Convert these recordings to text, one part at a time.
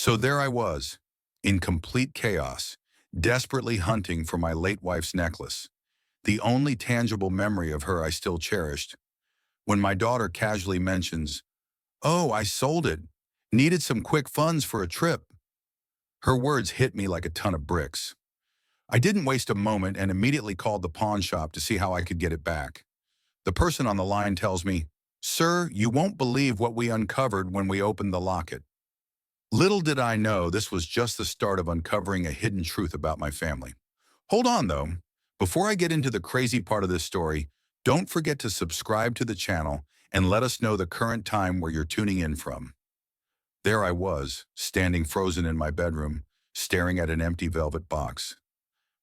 So there I was, in complete chaos, desperately hunting for my late wife's necklace, the only tangible memory of her I still cherished, when my daughter casually mentions, "Oh, I sold it. Needed some quick funds for a trip." Her words hit me like a ton of bricks. I didn't waste a moment and immediately called the pawn shop to see how I could get it back. The person on the line tells me, "Sir, you won't believe what we uncovered when we opened the locket." Little did I know this was just the start of uncovering a hidden truth about my family. Hold on though. Before I get into the crazy part of this story, don't forget to subscribe to the channel and let us know the current time where you're tuning in from. There I was, standing frozen in my bedroom, staring at an empty velvet box.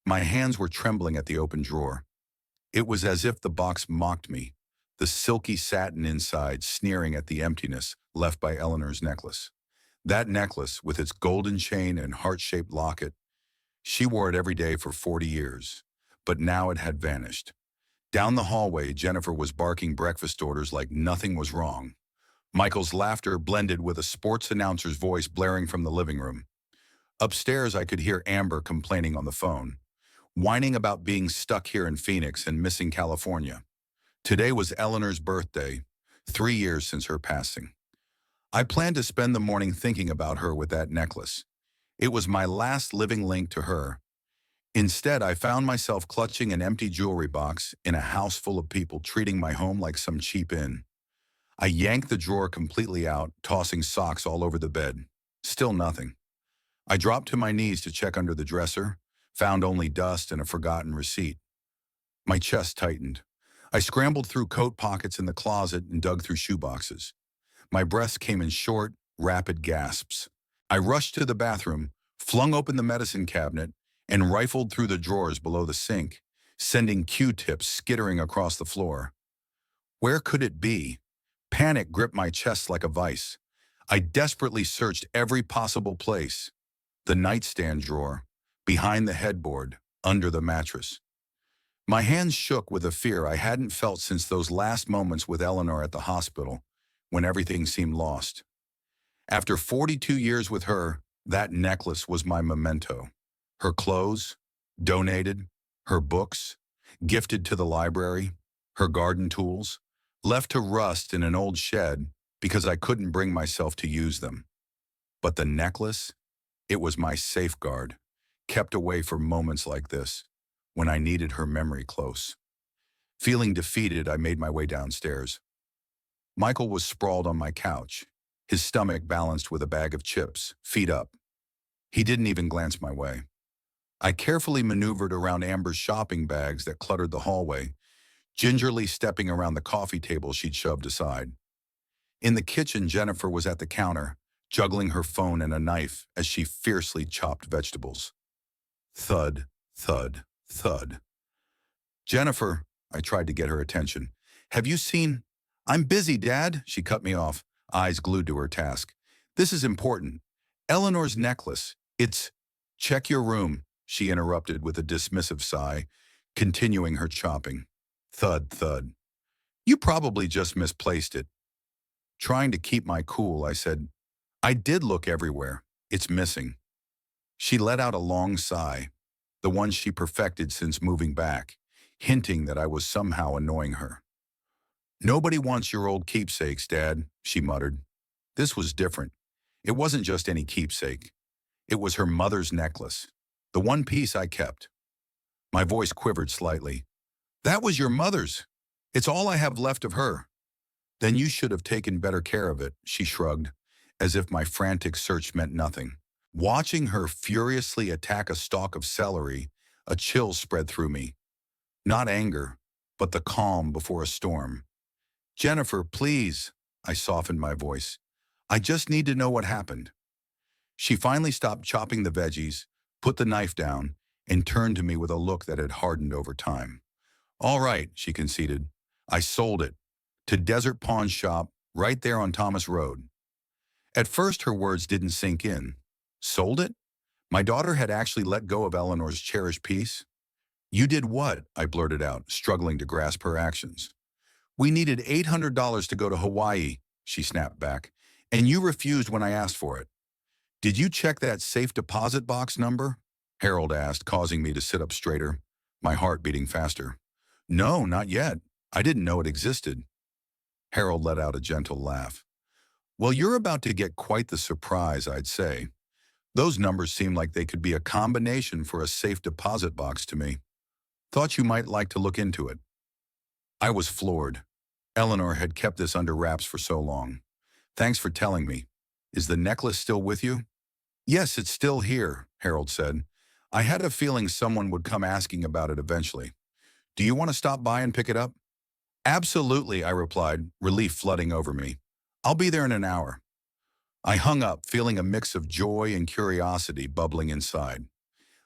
My hands were trembling at the open drawer. It was as if the box mocked me, the silky satin inside sneering at the emptiness left by Eleanor's necklace. That necklace, with its golden chain and heart-shaped locket, she wore it every day for 40 years. But now it had vanished. Down the hallway, Jennifer was barking breakfast orders like nothing was wrong. Michael's laughter blended with a sports announcer's voice blaring from the living room. Upstairs, I could hear Amber complaining on the phone, whining about being stuck here in Phoenix and missing California. Today was Eleanor's birthday, 3 years since her passing. I planned to spend the morning thinking about her with that necklace. It was my last living link to her. Instead, I found myself clutching an empty jewelry box in a house full of people treating my home like some cheap inn. I yanked the drawer completely out, tossing socks all over the bed. Still nothing. I dropped to my knees to check under the dresser, found only dust and a forgotten receipt. My chest tightened. I scrambled through coat pockets in the closet and dug through shoeboxes. My breath came in short, rapid gasps. I rushed to the bathroom, flung open the medicine cabinet, and rifled through the drawers below the sink, sending Q-tips skittering across the floor. Where could it be? Panic gripped my chest like a vice. I desperately searched every possible place. The nightstand drawer, behind the headboard, under the mattress. My hands shook with a fear I hadn't felt since those last moments with Eleanor at the hospital, when everything seemed lost. After 42 years with her, that necklace was my memento. Her clothes, donated, her books, gifted to the library, her garden tools, left to rust in an old shed because I couldn't bring myself to use them. But the necklace, it was my safeguard, kept away for moments like this, when I needed her memory close. Feeling defeated, I made my way downstairs. Michael was sprawled on my couch, his stomach balanced with a bag of chips, feet up. He didn't even glance my way. I carefully maneuvered around Amber's shopping bags that cluttered the hallway, gingerly stepping around the coffee table she'd shoved aside. In the kitchen, Jennifer was at the counter, juggling her phone and a knife as she fiercely chopped vegetables. Thud, thud, thud. "Jennifer," I tried to get her attention. "Have you seen—" "I'm busy, Dad," she cut me off, eyes glued to her task. "This is important. Eleanor's necklace. It's—" "Check your room," she interrupted with a dismissive sigh, continuing her chopping. Thud, thud. "You probably just misplaced it." Trying to keep my cool, I said, "I did look everywhere. It's missing." She let out a long sigh, the one she perfected since moving back, hinting that I was somehow annoying her. "Nobody wants your old keepsakes, Dad," she muttered. This was different. It wasn't just any keepsake. It was her mother's necklace, the one piece I kept. My voice quivered slightly. "That was your mother's. It's all I have left of her." "Then you should have taken better care of it," she shrugged, as if my frantic search meant nothing. Watching her furiously attack a stalk of celery, a chill spread through me. Not anger, but the calm before a storm. "Jennifer, please," I softened my voice. "I just need to know what happened." She finally stopped chopping the veggies, put the knife down, and turned to me with a look that had hardened over time. "All right," she conceded. "I sold it. To Desert Pawn Shop, right there on Thomas Road." At first, her words didn't sink in. Sold it? My daughter had actually let go of Eleanor's cherished piece? "You did what?" I blurted out, struggling to grasp her actions. "We needed $800 to go to Hawaii," she snapped back, "and you refused when I asked for it." Did you check that safe deposit box number? Harold asked, causing me to sit up straighter, my heart beating faster. No, not yet. I didn't know it existed. Harold let out a gentle laugh. Well, you're about to get quite the surprise, I'd say. Those numbers seem like they could be a combination for a safe deposit box to me. Thought you might like to look into it. I was floored. Eleanor had kept this under wraps for so long. Thanks for telling me. Is the necklace still with you? Yes, it's still here, Harold said. I had a feeling someone would come asking about it eventually. Do you want to stop by and pick it up? Absolutely, I replied, relief flooding over me. I'll be there in an hour. I hung up, feeling a mix of joy and curiosity bubbling inside.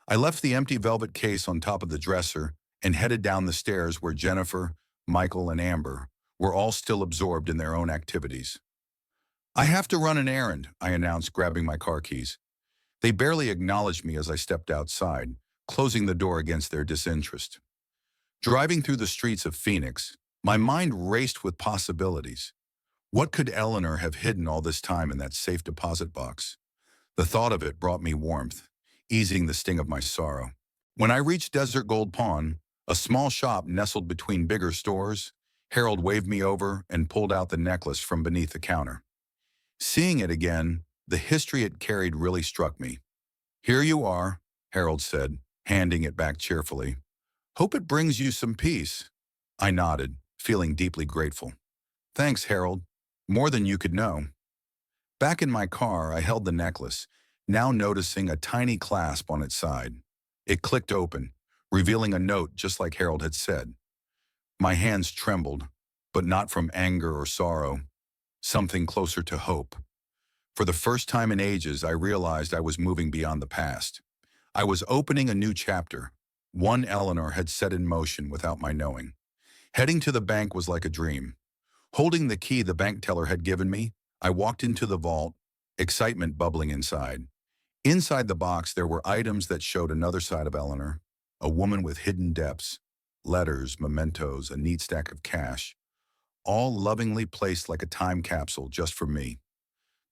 I left the empty velvet case on top of the dresser and headed down the stairs where Jennifer, Michael, and Amber were all still absorbed in their own activities. I have to run an errand, I announced, grabbing my car keys. They barely acknowledged me as I stepped outside, closing the door against their disinterest. Driving through the streets of Phoenix, my mind raced with possibilities. What could Eleanor have hidden all this time in that safe deposit box? The thought of it brought me warmth, easing the sting of my sorrow. When I reached Desert Gold Pawn, a small shop nestled between bigger stores, Harold waved me over and pulled out the necklace from beneath the counter. Seeing it again, the history it carried really struck me. Here you are, Harold said, handing it back cheerfully. Hope it brings you some peace. I nodded, feeling deeply grateful. Thanks, Harold. More than you could know. Back in my car, I held the necklace, now noticing a tiny clasp on its side. It clicked open, revealing a note just like Harold had said. My hands trembled, but not from anger or sorrow, something closer to hope. For the first time in ages, I realized I was moving beyond the past. I was opening a new chapter, one Eleanor had set in motion without my knowing. Heading to the bank was like a dream. Holding the key the bank teller had given me, I walked into the vault, excitement bubbling inside. Inside the box, there were items that showed another side of Eleanor, a woman with hidden depths, letters, mementos, a neat stack of cash, all lovingly placed like a time capsule just for me.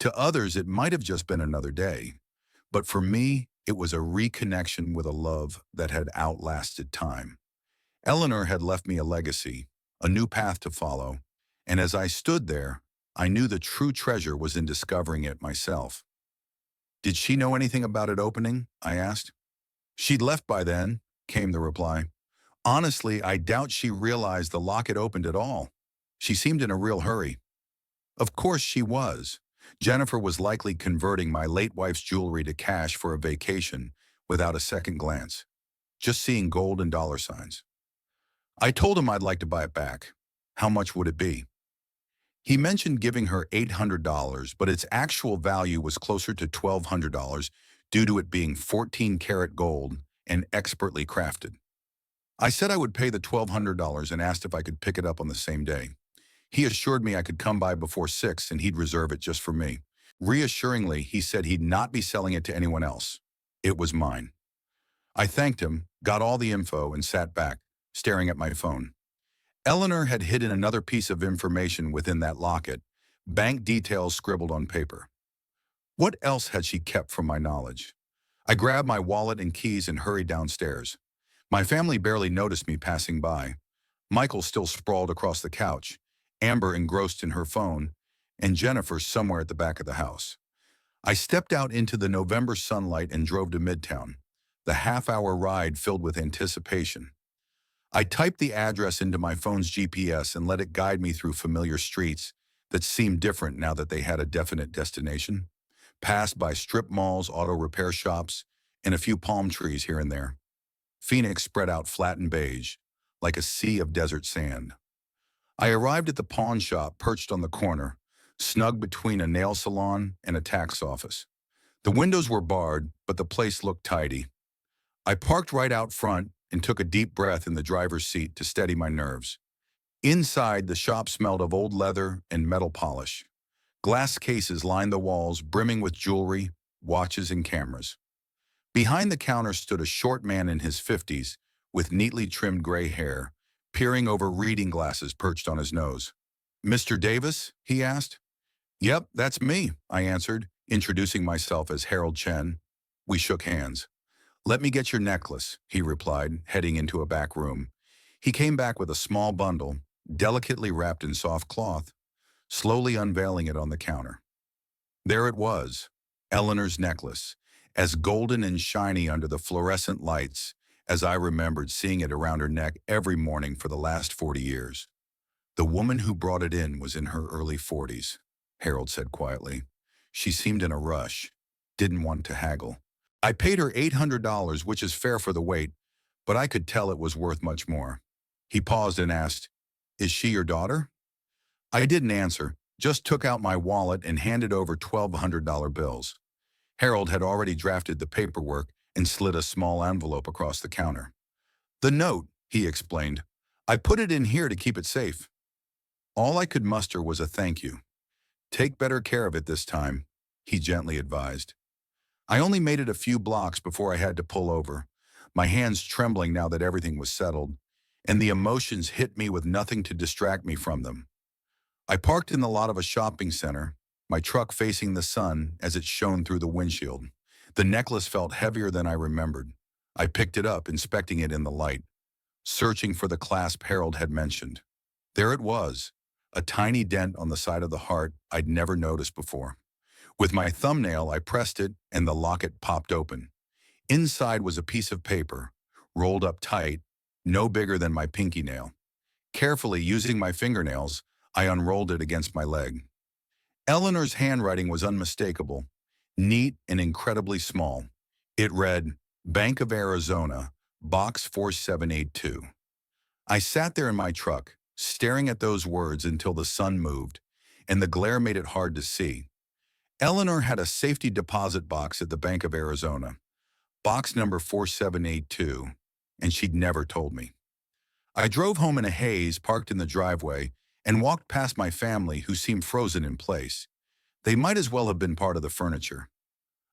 To others, it might have just been another day, but for me, it was a reconnection with a love that had outlasted time. Eleanor had left me a legacy, a new path to follow, and as I stood there, I knew the true treasure was in discovering it myself. Did she know anything about it opening? I asked. She'd left by then, came the reply. Honestly, I doubt she realized the locket opened at all. She seemed in a real hurry. Of course she was. Jennifer was likely converting my late wife's jewelry to cash for a vacation without a second glance, just seeing gold and dollar signs. I told him I'd like to buy it back. How much would it be? He mentioned giving her $800, but its actual value was closer to $1,200 due to it being 14-karat gold and expertly crafted. I said I would pay the $1,200 and asked if I could pick it up on the same day. He assured me I could come by before 6 and he'd reserve it just for me. Reassuringly, he said he'd not be selling it to anyone else. It was mine. I thanked him, got all the info, and sat back, staring at my phone. Eleanor had hidden another piece of information within that locket, bank details scribbled on paper. What else had she kept from my knowledge? I grabbed my wallet and keys and hurried downstairs. My family barely noticed me passing by. Michael still sprawled across the couch, Amber engrossed in her phone, and Jennifer somewhere at the back of the house. I stepped out into the November sunlight and drove to Midtown, the half-hour ride filled with anticipation. I typed the address into my phone's GPS and let it guide me through familiar streets that seemed different now that they had a definite destination, passed by strip malls, auto repair shops, and a few palm trees here and there. Phoenix spread out flat and beige, like a sea of desert sand. I arrived at the pawn shop perched on the corner, snug between a nail salon and a tax office. The windows were barred, but the place looked tidy. I parked right out front and took a deep breath in the driver's seat to steady my nerves. Inside, the shop smelled of old leather and metal polish. Glass cases lined the walls, brimming with jewelry, watches, and cameras. Behind the counter stood a short man in his 50s with neatly trimmed gray hair, peering over reading glasses perched on his nose. "Mr. Davis?" he asked. "Yep, that's me," I answered, Introducing myself as Harold Chen, we shook hands. "Let me get your necklace," he replied, heading into a back room. He came back with a small bundle, delicately wrapped in soft cloth, slowly unveiling it on the counter. There it was, Eleanor's necklace, as golden and shiny under the fluorescent lights as I remembered seeing it around her neck every morning for the last 40 years. "The woman who brought it in was in her early 40s, Harold said quietly. "She seemed in a rush, didn't want to haggle. I paid her $800, which is fair for the weight, but I could tell it was worth much more." He paused and asked, "Is she your daughter?" I didn't answer, just took out my wallet and handed over $1,200 bills. Harold had already drafted the paperwork and slid a small envelope across the counter. "The note," he explained. "I put it in here to keep it safe." All I could muster was a thank you. "Take better care of it this time," he gently advised. I only made it a few blocks before I had to pull over, my hands trembling now that everything was settled, and the emotions hit me with nothing to distract me from them. I parked in the lot of a shopping center, my truck facing the sun as it shone through the windshield. The necklace felt heavier than I remembered. I picked it up, inspecting it in the light, searching for the clasp Harold had mentioned. There it was, a tiny dent on the side of the heart I'd never noticed before. With my thumbnail, I pressed it and the locket popped open. Inside was a piece of paper, rolled up tight, no bigger than my pinky nail. Carefully, using my fingernails, I unrolled it against my leg. Eleanor's handwriting was unmistakable, neat and incredibly small. It read, "Bank of Arizona, Box 4782. I sat there in my truck, staring at those words until the sun moved, and the glare made it hard to see. Eleanor had a safety deposit box at the Bank of Arizona, box number 4782, and she'd never told me. I drove home in a haze, parked in the driveway, and walked past my family, who seemed frozen in place. They might as well have been part of the furniture.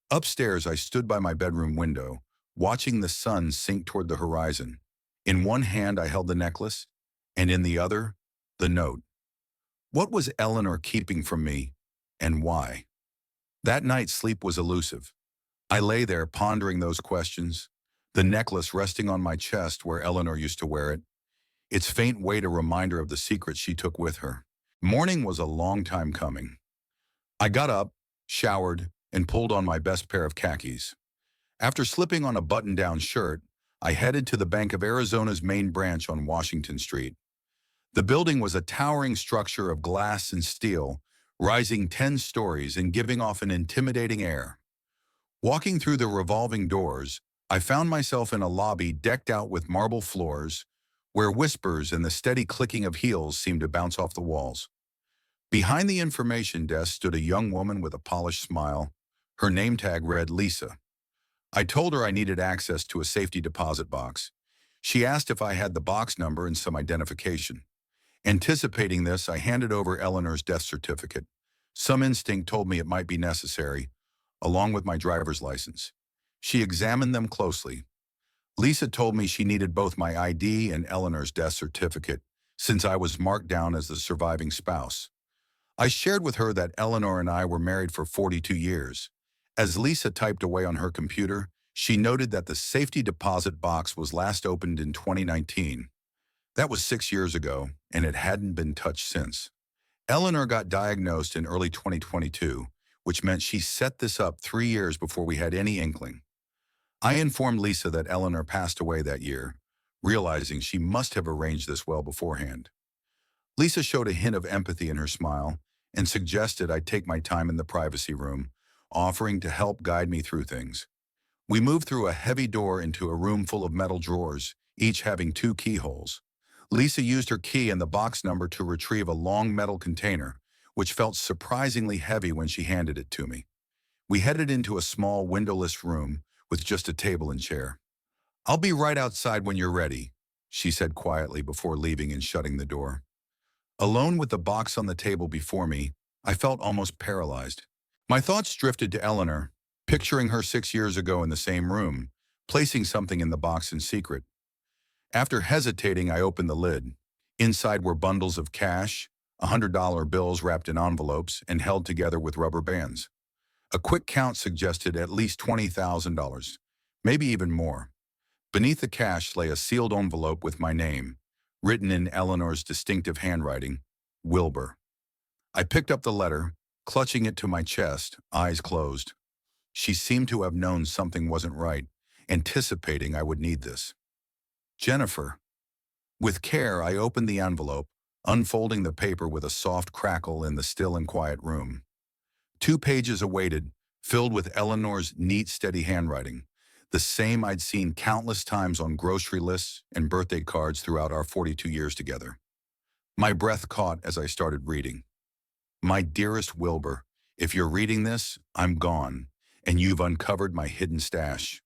Upstairs, I stood by my bedroom window, watching the sun sink toward the horizon. In one hand, I held the necklace, and in the other, the note. What was Eleanor keeping from me, and why? That night, sleep was elusive. I lay there pondering those questions, the necklace resting on my chest where Eleanor used to wear it, its faint weight a reminder of the secret she took with her. Morning was a long time coming. I got up, showered, and pulled on my best pair of khakis. After slipping on a button-down shirt, I headed to the Bank of Arizona's main branch on Washington Street. The building was a towering structure of glass and steel, rising 10 stories and giving off an intimidating air. Walking through the revolving doors, I found myself in a lobby decked out with marble floors, where whispers and the steady clicking of heels seemed to bounce off the walls. Behind the information desk stood a young woman with a polished smile. Her name tag read Lisa. I told her I needed access to a safety deposit box. She asked if I had the box number and some identification. Anticipating this, I handed over Eleanor's death certificate. Some instinct told me it might be necessary, along with my driver's license. She examined them closely. Lisa told me she needed both my ID and Eleanor's death certificate, since I was marked down as the surviving spouse. I shared with her that Eleanor and I were married for 42 years. As Lisa typed away on her computer, she noted that the safety deposit box was last opened in 2019. That was 6 years ago, and it hadn't been touched since. Eleanor got diagnosed in early 2022, which meant she set this up 3 years before we had any inkling. I informed Lisa that Eleanor passed away that year, realizing she must have arranged this well beforehand. Lisa showed a hint of empathy in her smile and suggested I take my time in the privacy room, offering to help guide me through things. We moved through a heavy door into a room full of metal drawers, each having 2 keyholes. Lisa used her key and the box number to retrieve a long metal container, which felt surprisingly heavy when she handed it to me. We headed into a small windowless room with just a table and chair. "I'll be right outside when you're ready," she said quietly before leaving and shutting the door. Alone with the box on the table before me, I felt almost paralyzed. My thoughts drifted to Eleanor, picturing her 6 years ago in the same room, placing something in the box in secret. After hesitating, I opened the lid. Inside were bundles of cash, $100 bills wrapped in envelopes and held together with rubber bands. A quick count suggested at least $20,000, maybe even more. Beneath the cash lay a sealed envelope with my name, written in Eleanor's distinctive handwriting, Wilbur. I picked up the letter, clutching it to my chest, eyes closed. She seemed to have known something wasn't right, anticipating I would need this. Jennifer. With care, I opened the envelope, unfolding the paper with a soft crackle in the still and quiet room. 2 pages awaited, filled with Eleanor's neat, steady handwriting, the same I'd seen countless times on grocery lists and birthday cards throughout our 42 years together. My breath caught as I started reading. My dearest Wilbur, if you're reading this, I'm gone, and you've uncovered my hidden stash.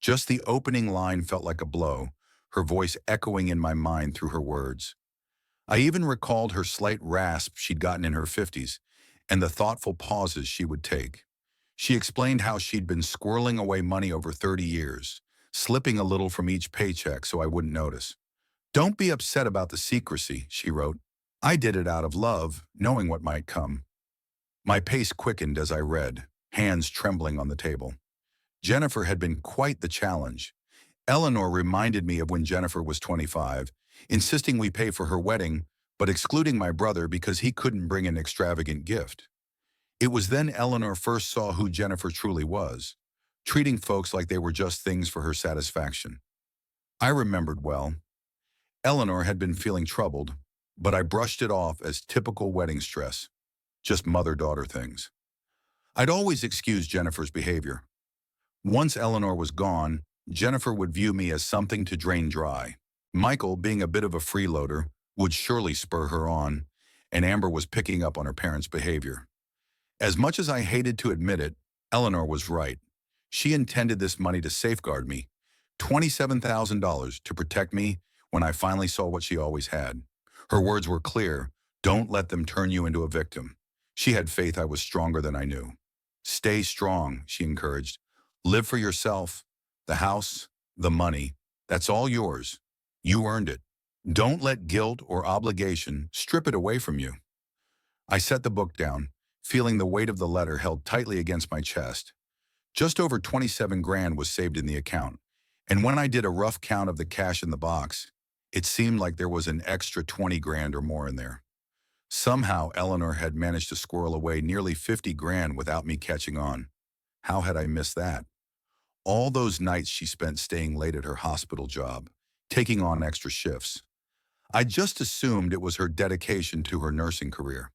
Just the opening line felt like a blow, her voice echoing in my mind through her words. I even recalled her slight rasp she'd gotten in her 50s, and the thoughtful pauses she would take. She explained how she'd been squirreling away money over 30 years, slipping a little from each paycheck so I wouldn't notice. Don't be upset about the secrecy, she wrote. I did it out of love, knowing what might come. My pace quickened as I read, hands trembling on the table. Jennifer had been quite the challenge. Eleanor reminded me of when Jennifer was 25, insisting we pay for her wedding, but excluding my brother because he couldn't bring an extravagant gift. It was then Eleanor first saw who Jennifer truly was, treating folks like they were just things for her satisfaction. I remembered well. Eleanor had been feeling troubled, but I brushed it off as typical wedding stress, just mother-daughter things. I'd always excused Jennifer's behavior. Once Eleanor was gone, Jennifer would view me as something to drain dry. Michael, being a bit of a freeloader, would surely spur her on, and Amber was picking up on her parents' behavior. As much as I hated to admit it, Eleanor was right. She intended this money to safeguard me, $27,000 to protect me when I finally saw what she always had. Her words were clear, don't let them turn you into a victim. She had faith I was stronger than I knew. Stay strong, she encouraged. Live for yourself. The house, the money, that's all yours. You earned it. Don't let guilt or obligation strip it away from you. I set the book down, feeling the weight of the letter held tightly against my chest. Just over 27 grand was saved in the account, and when I did a rough count of the cash in the box, it seemed like there was an extra 20 grand or more in there. Somehow, Eleanor had managed to squirrel away nearly 50 grand without me catching on. How had I missed that? All those nights she spent staying late at her hospital job, taking on extra shifts. I just assumed it was her dedication to her nursing career.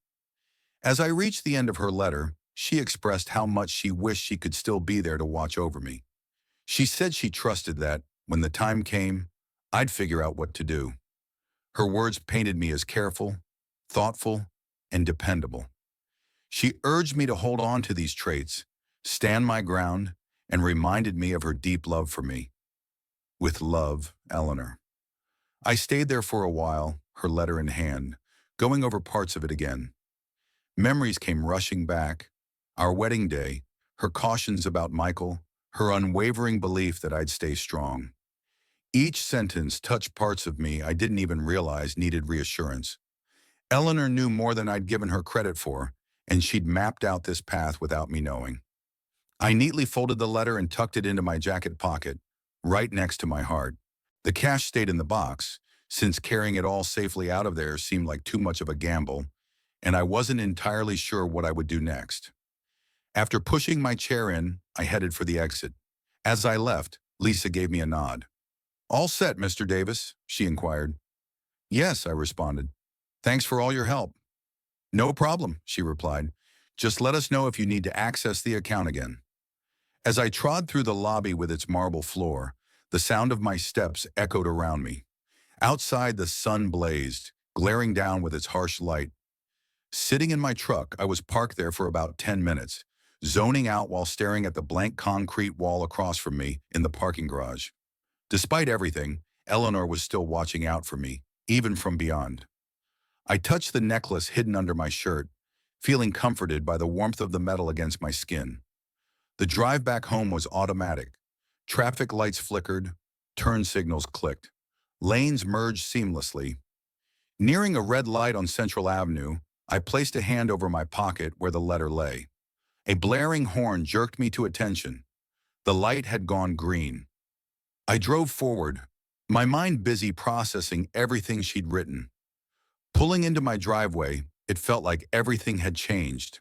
As I reached the end of her letter, she expressed how much she wished she could still be there to watch over me. She said she trusted that, when the time came, I'd figure out what to do. Her words painted me as careful, thoughtful, and dependable. She urged me to hold on to these traits, stand my ground, and reminded me of her deep love for me. With love, Eleanor. I stayed there for a while, her letter in hand, going over parts of it again. Memories came rushing back. Our wedding day, her cautions about Michael, her unwavering belief that I'd stay strong. Each sentence touched parts of me I didn't even realize needed reassurance. Eleanor knew more than I'd given her credit for, and she'd mapped out this path without me knowing. I neatly folded the letter and tucked it into my jacket pocket, right next to my heart. The cash stayed in the box, since carrying it all safely out of there seemed like too much of a gamble, and I wasn't entirely sure what I would do next. After pushing my chair in, I headed for the exit. As I left, Lisa gave me a nod. All set, Mr. Davis, she inquired. Yes, I responded. Thanks for all your help. No problem, she replied. Just let us know if you need to access the account again. As I trod through the lobby with its marble floor, the sound of my steps echoed around me. Outside, the sun blazed, glaring down with its harsh light. Sitting in my truck, I was parked there for about 10 minutes, zoning out while staring at the blank concrete wall across from me in the parking garage. Despite everything, Eleanor was still watching out for me, even from beyond. I touched the necklace hidden under my shirt, feeling comforted by the warmth of the metal against my skin. The drive back home was automatic. Traffic lights flickered, turn signals clicked. Lanes merged seamlessly. Nearing a red light on Central Avenue, I placed a hand over my pocket where the letter lay. A blaring horn jerked me to attention. The light had gone green. I drove forward, my mind busy processing everything she'd written. Pulling into my driveway, it felt like everything had changed.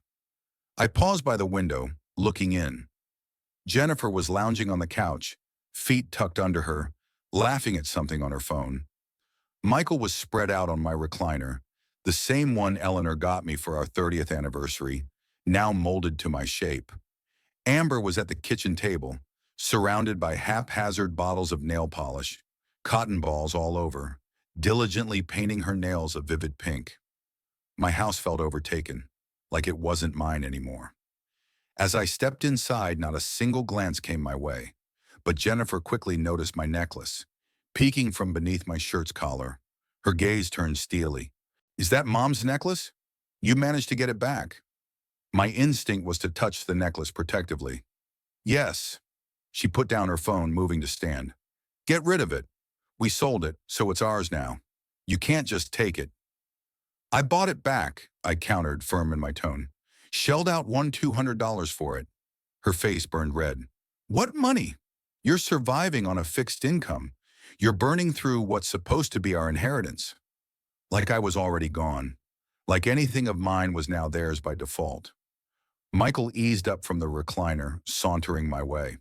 I paused by the window, looking in. Jennifer was lounging on the couch, feet tucked under her, laughing at something on her phone. Michael was spread out on my recliner, the same one Eleanor got me for our 30th anniversary, now molded to my shape. Amber was at the kitchen table, surrounded by haphazard bottles of nail polish, cotton balls all over, diligently painting her nails a vivid pink. My house felt overtaken, like it wasn't mine anymore. As I stepped inside, not a single glance came my way, but Jennifer quickly noticed my necklace, peeking from beneath my shirt's collar. Her gaze turned steely. "Is that Mom's necklace? You managed to get it back." My instinct was to touch the necklace protectively. "Yes." She put down her phone, moving to stand. "Get rid of it. We sold it, so it's ours now. You can't just take it." "I bought it back," I countered, firm in my tone. "Shelled out $200 for it." Her face burned red. "What money? You're surviving on a fixed income. You're burning through what's supposed to be our inheritance." Like I was already gone. Like anything of mine was now theirs by default. Michael eased up from the recliner, sauntering my way.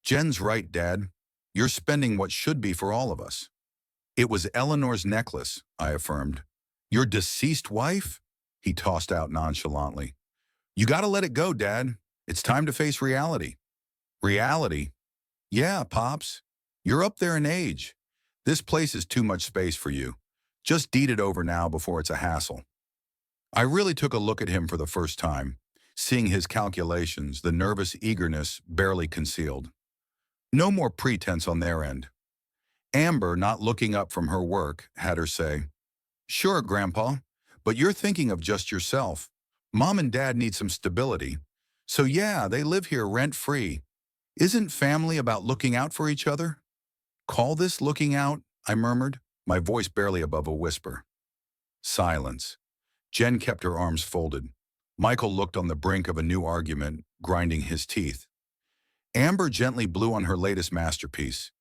"Jen's right, Dad. You're spending what should be for all of us." "It was Eleanor's necklace," I affirmed. "Your deceased wife?" He tossed out nonchalantly. "You gotta let it go, Dad. It's time to face reality." "Reality?" "Yeah, Pops. You're up there in age. This place is too much space for you. Just deed it over now before it's a hassle." I really took a look at him for the first time, seeing his calculations, the nervous eagerness barely concealed. No more pretense on their end. Amber, not looking up from her work, had her say, "Sure, Grandpa, but you're thinking of just yourself. Mom and Dad need some stability. So yeah, they live here rent-free. Isn't family about looking out for each other?" "Call this looking out?" I murmured, my voice barely above a whisper. Silence. Jen kept her arms folded. Michael looked on the brink of a new argument, grinding his teeth. Amber gently blew on her latest masterpiece.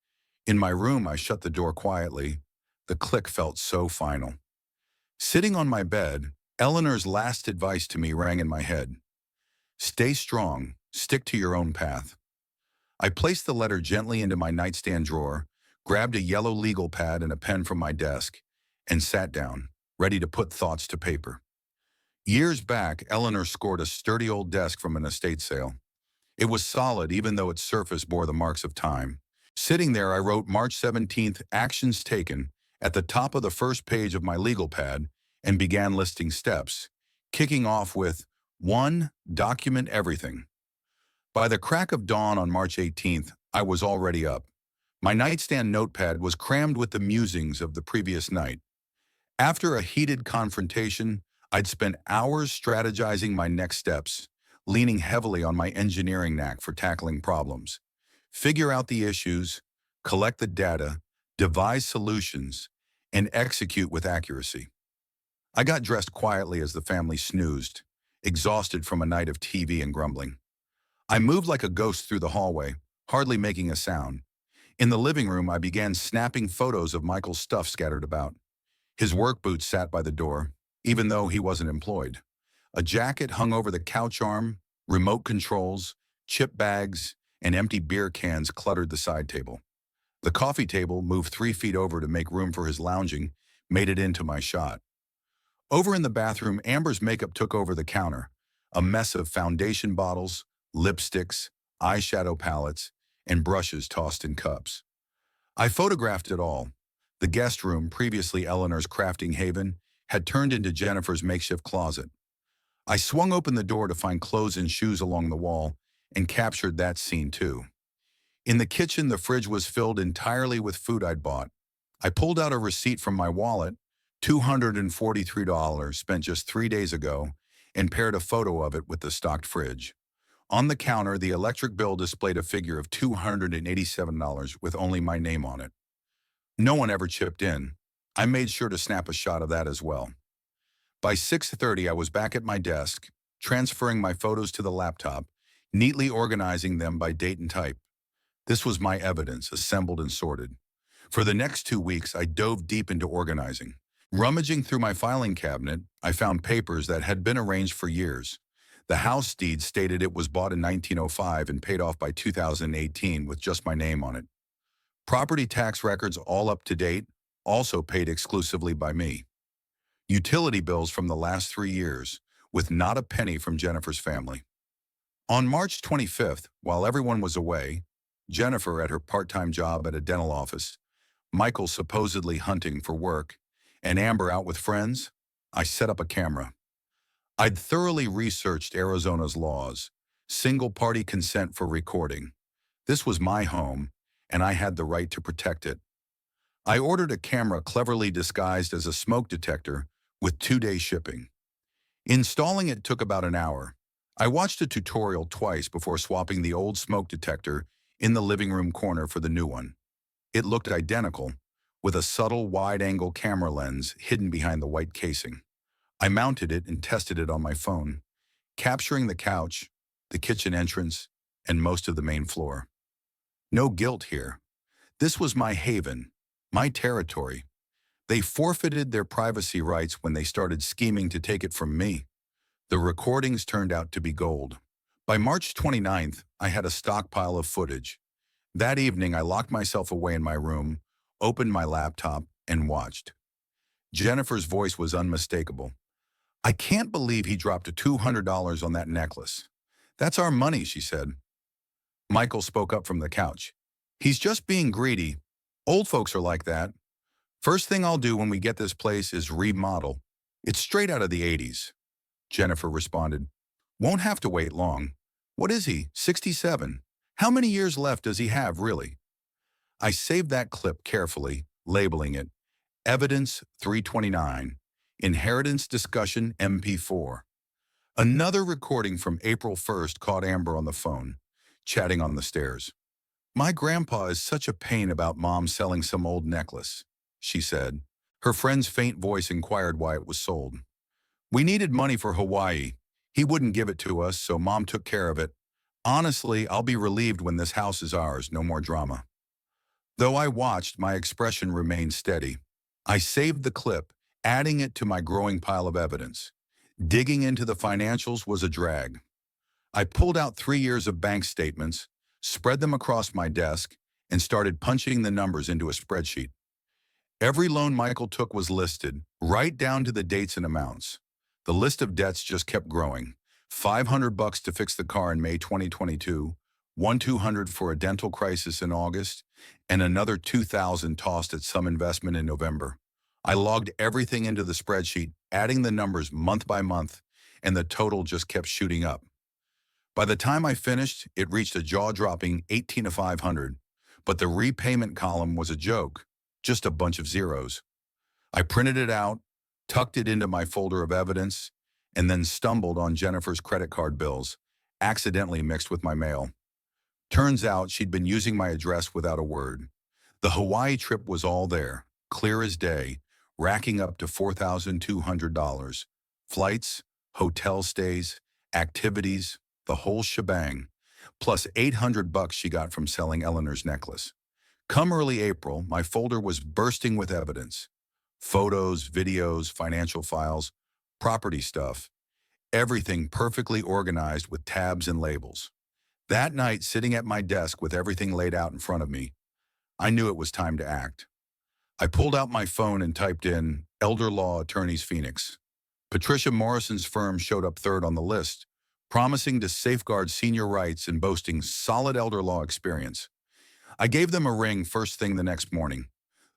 In my room, I shut the door quietly. The click felt so final. Sitting on my bed, Eleanor's last advice to me rang in my head. "Stay strong. Stick to your own path." I placed the letter gently into my nightstand drawer, grabbed a yellow legal pad and a pen from my desk, and sat down, ready to put thoughts to paper. Years back, Eleanor scored a sturdy old desk from an estate sale. It was solid, even though its surface bore the marks of time. Sitting there, I wrote March 17th, actions taken, at the top of the first page of my legal pad, and began listing steps, kicking off with 1. Document everything. By the crack of dawn on March 18th, I was already up. My nightstand notepad was crammed with the musings of the previous night. After a heated confrontation, I'd spent hours strategizing my next steps, leaning heavily on my engineering knack for tackling problems. Figure out the issues, collect the data, devise solutions, and execute with accuracy. I got dressed quietly as the family snoozed, exhausted from a night of TV and grumbling. I moved like a ghost through the hallway, hardly making a sound. In the living room, I began snapping photos of Michael's stuff scattered about. His work boots sat by the door, even though he wasn't employed. A jacket hung over the couch arm, remote controls, chip bags, and empty beer cans cluttered the side table. The coffee table, moved 3 feet over to make room for his lounging, made it into my shot. Over in the bathroom, Amber's makeup took over the counter, a mess of foundation bottles, lipsticks, eyeshadow palettes, and brushes tossed in cups. I photographed it all. The guest room, previously Eleanor's crafting haven, had turned into Jennifer's makeshift closet. I swung open the door to find clothes and shoes along the wall and captured that scene too. In the kitchen, the fridge was filled entirely with food I'd bought. I pulled out a receipt from my wallet, $243 spent just 3 days ago, and paired a photo of it with the stocked fridge. On the counter, the electric bill displayed a figure of $287 with only my name on it. No one ever chipped in. I made sure to snap a shot of that as well. By 6:30, I was back at my desk, transferring my photos to the laptop, neatly organizing them by date and type. This was my evidence, assembled and sorted. For the next 2 weeks, I dove deep into organizing. Rummaging through my filing cabinet, I found papers that had been arranged for years. The house deed stated it was bought in 1905 and paid off by 2018 with just my name on it. Property tax records all up to date, also paid exclusively by me. Utility bills from the last 3 years, with not a penny from Jennifer's family. On March 25th, while everyone was away, Jennifer at her part-time job at a dental office, Michael supposedly hunting for work, and Amber out with friends, I set up a camera. I'd thoroughly researched Arizona's laws, single-party consent for recording. This was my home, and I had the right to protect it. I ordered a camera cleverly disguised as a smoke detector with 2-day shipping. Installing it took about an hour. I watched a tutorial twice before swapping the old smoke detector in the living room corner for the new one. It looked identical, with a subtle wide-angle camera lens hidden behind the white casing. I mounted it and tested it on my phone, capturing the couch, the kitchen entrance, and most of the main floor. No guilt here. This was my haven, my territory. They forfeited their privacy rights when they started scheming to take it from me. The recordings turned out to be gold. By March 29th, I had a stockpile of footage. That evening, I locked myself away in my room, opened my laptop, and watched. Jennifer's voice was unmistakable. "I can't believe he dropped $200 on that necklace. That's our money," she said. Michael spoke up from the couch. "He's just being greedy. Old folks are like that. First thing I'll do when we get this place is remodel. It's straight out of the 80s. Jennifer responded, "Won't have to wait long. What is he, 67? How many years left does he have, really?" I saved that clip carefully, labeling it Evidence 329, Inheritance Discussion MP4. Another recording from April 1st caught Amber on the phone, chatting on the stairs. "My grandpa is such a pain about Mom selling some old necklace," she said. Her friend's faint voice inquired why it was sold. "We needed money for Hawaii. He wouldn't give it to us, so Mom took care of it. Honestly, I'll be relieved when this house is ours, no more drama." Though I watched, my expression remained steady. I saved the clip, adding it to my growing pile of evidence. Digging into the financials was a drag. I pulled out 3 years of bank statements, spread them across my desk, and started punching the numbers into a spreadsheet. Every loan Michael took was listed, right down to the dates and amounts. The list of debts just kept growing. $500 to fix the car in May 2022, $1,200 for a dental crisis in August, and another $2,000 tossed at some investment in November. I logged everything into the spreadsheet, adding the numbers month by month, and the total just kept shooting up. By the time I finished, it reached a jaw-dropping 18 of 500, but the repayment column was a joke, just a bunch of zeros. I printed it out, tucked it into my folder of evidence, and then stumbled on Jennifer's credit card bills, accidentally mixed with my mail. Turns out she'd been using my address without a word. The Hawaii trip was all there, clear as day, racking up to $4,200. Flights, hotel stays, activities, the whole shebang, plus $800 she got from selling Eleanor's necklace. Come early April, my folder was bursting with evidence. Photos, videos, financial files, property stuff, everything perfectly organized with tabs and labels. That night, sitting at my desk with everything laid out in front of me, I knew it was time to act. I pulled out my phone and typed in Elder Law Attorneys Phoenix. Patricia Morrison's firm showed up third on the list, promising to safeguard senior rights and boasting solid elder law experience. I gave them a ring first thing the next morning.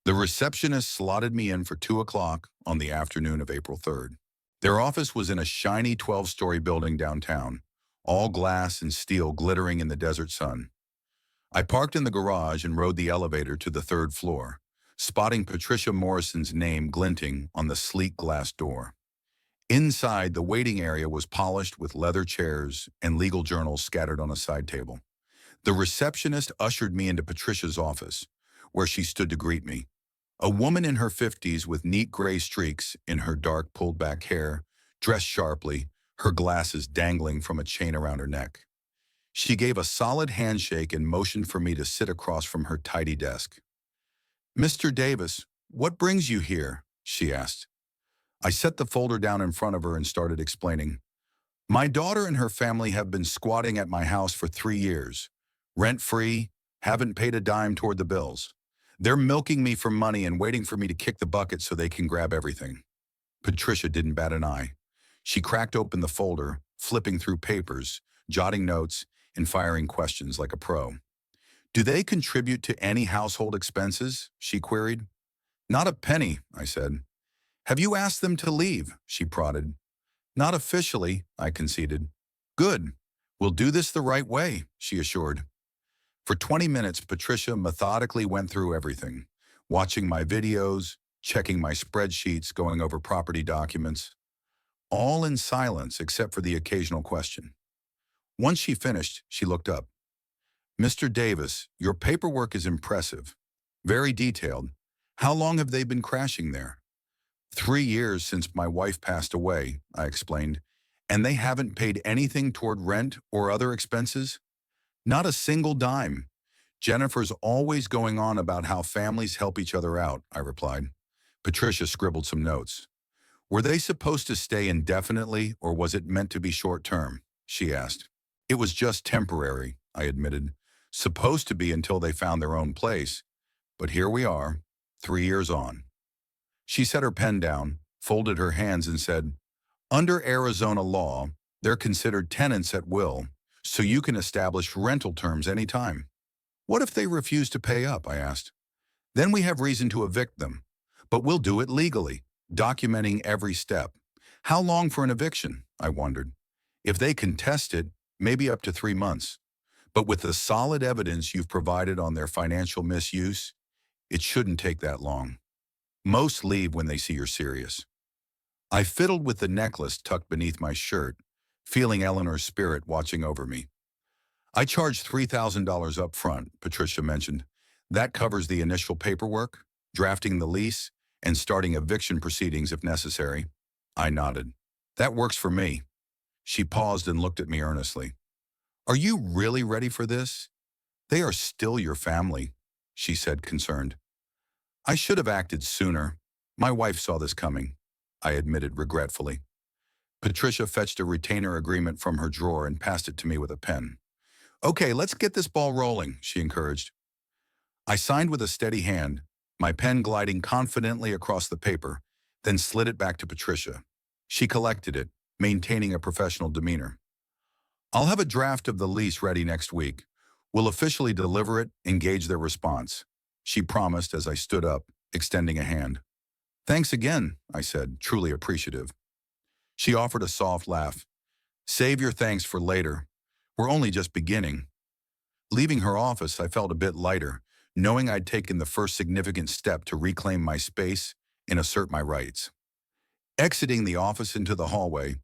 The receptionist slotted me in for 2 o'clock on the afternoon of April 3rd. Their office was in a shiny 12-story building downtown, all glass and steel glittering in the desert sun. I parked in the garage and rode the elevator to the 3rd floor, spotting Patricia Morrison's name glinting on the sleek glass door. Inside, the waiting area was polished with leather chairs and legal journals scattered on a side table. The receptionist ushered me into Patricia's office, where she stood to greet me. A woman in her 50s with neat gray streaks in her dark pulled-back hair, dressed sharply, her glasses dangling from a chain around her neck. She gave a solid handshake and motioned for me to sit across from her tidy desk. "Mr. Davis, what brings you here?" she asked. I set the folder down in front of her and started explaining. "My daughter and her family have been squatting at my house for 3 years. Rent-free, haven't paid a dime toward the bills. They're milking me for money and waiting for me to kick the bucket so they can grab everything." Patricia didn't bat an eye. She cracked open the folder, flipping through papers, jotting notes, and firing questions like a pro. "Do they contribute to any household expenses?" she queried. "Not a penny," I said. "Have you asked them to leave?" she prodded. "Not officially," I conceded. "Good. We'll do this the right way," she assured. For 20 minutes, Patricia methodically went through everything, watching my videos, checking my spreadsheets, going over property documents, all in silence except for the occasional question. Once she finished, she looked up. "Mr. Davis, your paperwork is impressive. Very detailed. How long have they been crashing there?" 3 years since my wife passed away," I explained, "and they haven't paid anything toward rent or other expenses? Not a single dime. Jennifer's always going on about how families help each other out," I replied. Patricia scribbled some notes. "Were they supposed to stay indefinitely, or was it meant to be short-term?" she asked. "It was just temporary," I admitted. "Supposed to be until they found their own place. But here we are, 3 years on." She set her pen down, folded her hands, and said, "Under Arizona law, they're considered tenants at will, so you can establish rental terms anytime." "What if they refuse to pay up?" I asked. "Then we have reason to evict them. But we'll do it legally, documenting every step." "How long for an eviction?" I wondered. "If they contest it, maybe up to 3 months. But with the solid evidence you've provided on their financial misuse, it shouldn't take that long. Most leave when they see you're serious." I fiddled with the necklace tucked beneath my shirt, feeling Eleanor's spirit watching over me. "I charged $3,000 up front," Patricia mentioned. "That covers the initial paperwork, drafting the lease, and starting eviction proceedings if necessary." I nodded. "That works for me." She paused and looked at me earnestly. "Are you really ready for this? They are still your family," she said, concerned. "I should have acted sooner. My wife saw this coming," I admitted regretfully. Patricia fetched a retainer agreement from her drawer and passed it to me with a pen. "Okay, let's get this ball rolling," she encouraged. I signed with a steady hand, my pen gliding confidently across the paper, then slid it back to Patricia. She collected it, maintaining a professional demeanor. "I'll have a draft of the lease ready next week. We'll officially deliver it and gauge their response," she promised as I stood up, extending a hand. "Thanks again," I said, truly appreciative. She offered a soft laugh. "Save your thanks for later. We're only just beginning." Leaving her office, I felt a bit lighter, knowing I'd taken the first significant step to reclaim my space and assert my rights. Exiting the office into the hallway,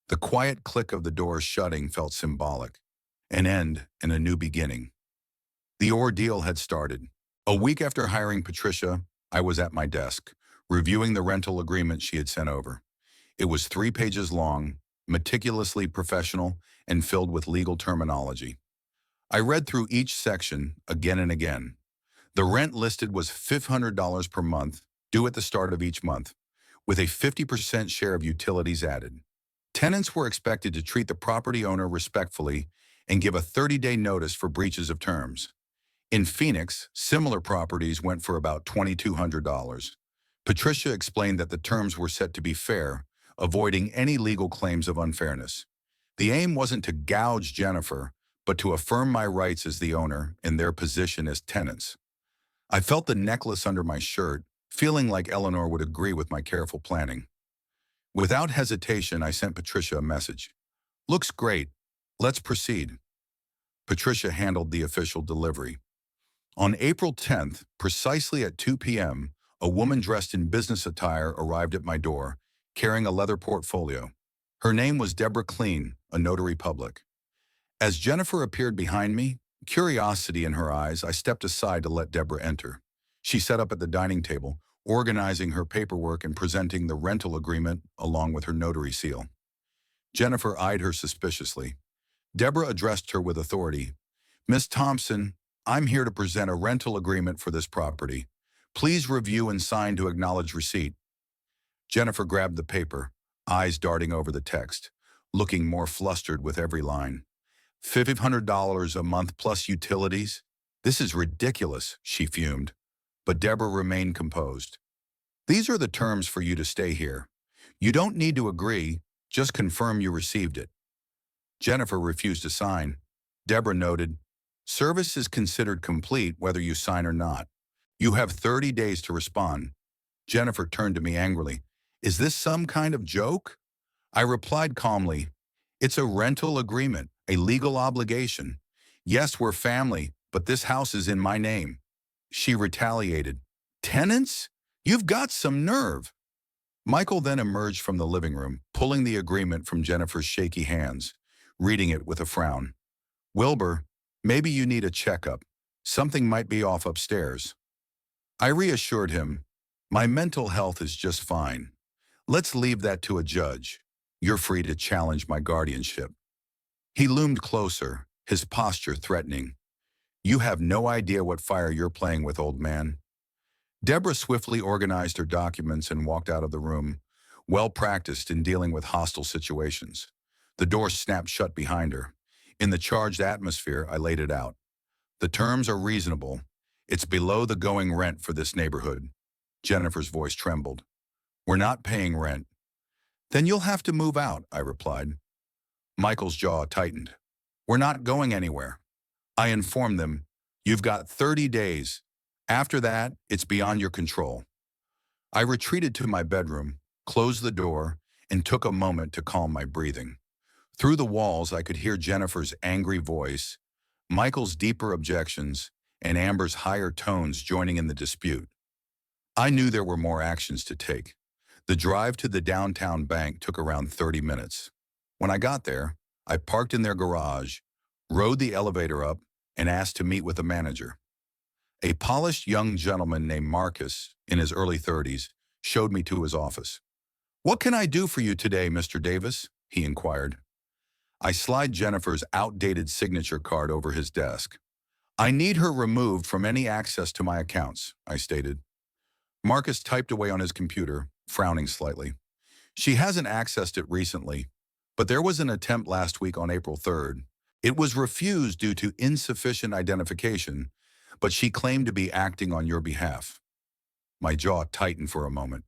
the quiet click of the door shutting felt symbolic. An end and a new beginning. The ordeal had started. A week after hiring Patricia, I was at my desk, reviewing the rental agreement she had sent over. It was 3 pages long, meticulously professional, and filled with legal terminology. I read through each section again and again. The rent listed was $500 per month, due at the start of each month, with a 50% share of utilities added. Tenants were expected to treat the property owner respectfully and give a 30-day notice for breaches of terms. In Phoenix, similar properties went for about $2,200. Patricia explained that the terms were set to be fair, avoiding any legal claims of unfairness. The aim wasn't to gouge Jennifer, but to affirm my rights as the owner and their position as tenants. I felt the necklace under my shirt, feeling like Eleanor would agree with my careful planning. Without hesitation, I sent Patricia a message. "Looks great. Let's proceed." Patricia handled the official delivery. On April 10th, precisely at 2 p.m., a woman dressed in business attire arrived at my door, carrying a leather portfolio. Her name was Deborah Kleen, a notary public. As Jennifer appeared behind me, curiosity in her eyes, I stepped aside to let Deborah enter. She sat up at the dining table, organizing her paperwork and presenting the rental agreement along with her notary seal. Jennifer eyed her suspiciously. Deborah addressed her with authority. Miss Thompson, I'm here to present a rental agreement for this property. Please review and sign to acknowledge receipt. Jennifer grabbed the paper, eyes darting over the text, looking more flustered with every line. $500 a month plus utilities? This is ridiculous, she fumed. But Deborah remained composed. These are the terms for you to stay here. You don't need to agree, just confirm you received it. Jennifer refused to sign. Deborah noted, service is considered complete whether you sign or not. You have 30 days to respond. Jennifer turned to me angrily. Is this some kind of joke? I replied calmly, it's a rental agreement, a legal obligation. Yes, we're family, but this house is in my name. She retaliated. Tenants? You've got some nerve. Michael then emerged from the living room, pulling the agreement from Jennifer's shaky hands, reading it with a frown. Wilbur, maybe you need a checkup. Something might be off upstairs. I reassured him, my mental health is just fine. Let's leave that to a judge. You're free to challenge my guardianship. He loomed closer, his posture threatening. You have no idea what fire you're playing with, old man. Deborah swiftly organized her documents and walked out of the room, well practiced in dealing with hostile situations. The door snapped shut behind her. In the charged atmosphere, I laid it out. The terms are reasonable. It's below the going rent for this neighborhood. Jennifer's voice trembled. We're not paying rent. Then you'll have to move out, I replied. Michael's jaw tightened. We're not going anywhere. I informed them, you've got 30 days. After that, it's beyond your control. I retreated to my bedroom, closed the door, and took a moment to calm my breathing. Through the walls, I could hear Jennifer's angry voice, Michael's deeper objections, and Amber's higher tones joining in the dispute. I knew there were more actions to take. The drive to the downtown bank took around 30 minutes. When I got there, I parked in their garage, rode the elevator up, and asked to meet with the manager. A polished young gentleman named Marcus, in his early 30s, showed me to his office. What can I do for you today, Mr. Davis? He inquired. I slid Jennifer's outdated signature card over his desk. I need her removed from any access to my accounts, I stated. Marcus typed away on his computer, frowning slightly. She hasn't accessed it recently, but there was an attempt last week on April 3rd. It was refused due to insufficient identification, but she claimed to be acting on your behalf. My jaw tightened for a moment.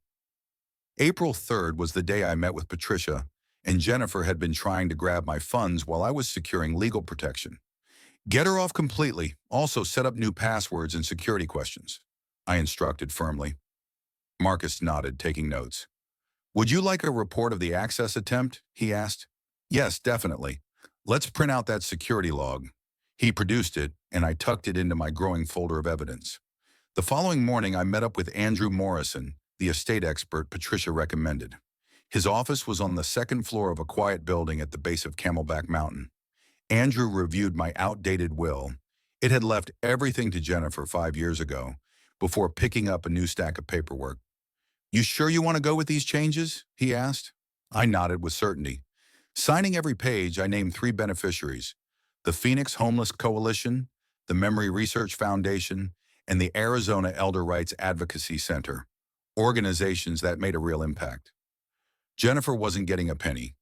April 3rd was the day I met with Patricia, and Jennifer had been trying to grab my funds while I was securing legal protection. Get her off completely. Also set up new passwords and security questions, I instructed firmly. Marcus nodded, taking notes. Would you like a report of the access attempt? He asked. Yes, definitely. Let's print out that security log. He produced it, and I tucked it into my growing folder of evidence. The following morning, I met up with Andrew Morrison, the estate expert Patricia recommended. His office was on the second floor of a quiet building at the base of Camelback Mountain. Andrew reviewed my outdated will. It had left everything to Jennifer 5 years ago, before picking up a new stack of paperwork. You sure you want to go with these changes? He asked. I nodded with certainty. Signing every page, I named 3 beneficiaries: the Phoenix Homeless Coalition, the Memory Research Foundation, and the Arizona Elder Rights Advocacy Center, organizations that made a real impact. Jennifer wasn't getting a penny.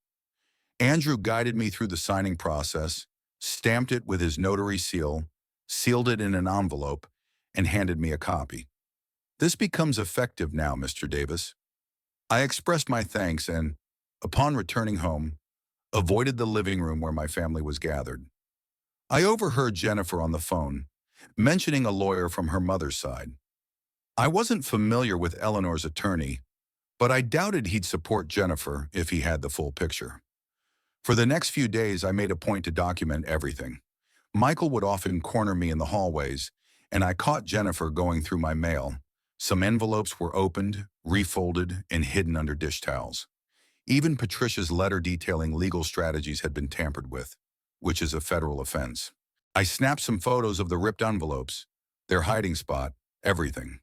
Andrew guided me through the signing process, stamped it with his notary seal, sealed it in an envelope, and handed me a copy. This becomes effective now, Mr. Davis. I expressed my thanks and, upon returning home, avoided the living room where my family was gathered. I overheard Jennifer on the phone, mentioning a lawyer from her mother's side. I wasn't familiar with Eleanor's attorney, but I doubted he'd support Jennifer if he had the full picture. For the next few days, I made a point to document everything. Michael would often corner me in the hallways, and I caught Jennifer going through my mail. Some envelopes were opened, refolded, and hidden under dish towels. Even Patricia's letter detailing legal strategies had been tampered with, which is a federal offense. I snapped some photos of the ripped envelopes, their hiding spot, everything.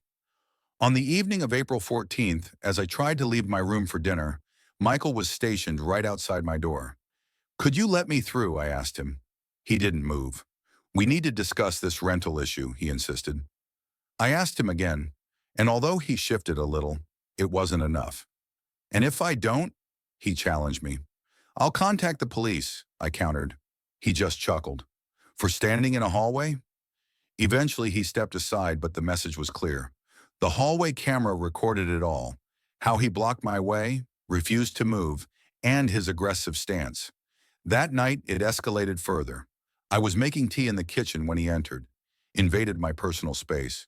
On the evening of April 14th, as I tried to leave my room for dinner, Michael was stationed right outside my door. "Could you let me through?" I asked him. He didn't move. "We need to discuss this rental issue," he insisted. I asked him again, and although he shifted a little, it wasn't enough. "And if I don't?" he challenged me. "I'll contact the police," I countered. He just chuckled. "For standing in a hallway?" Eventually, he stepped aside, but the message was clear. The hallway camera recorded it all. How he blocked my way, refused to move, and his aggressive stance. That night, it escalated further. I was making tea in the kitchen when he entered, invaded my personal space.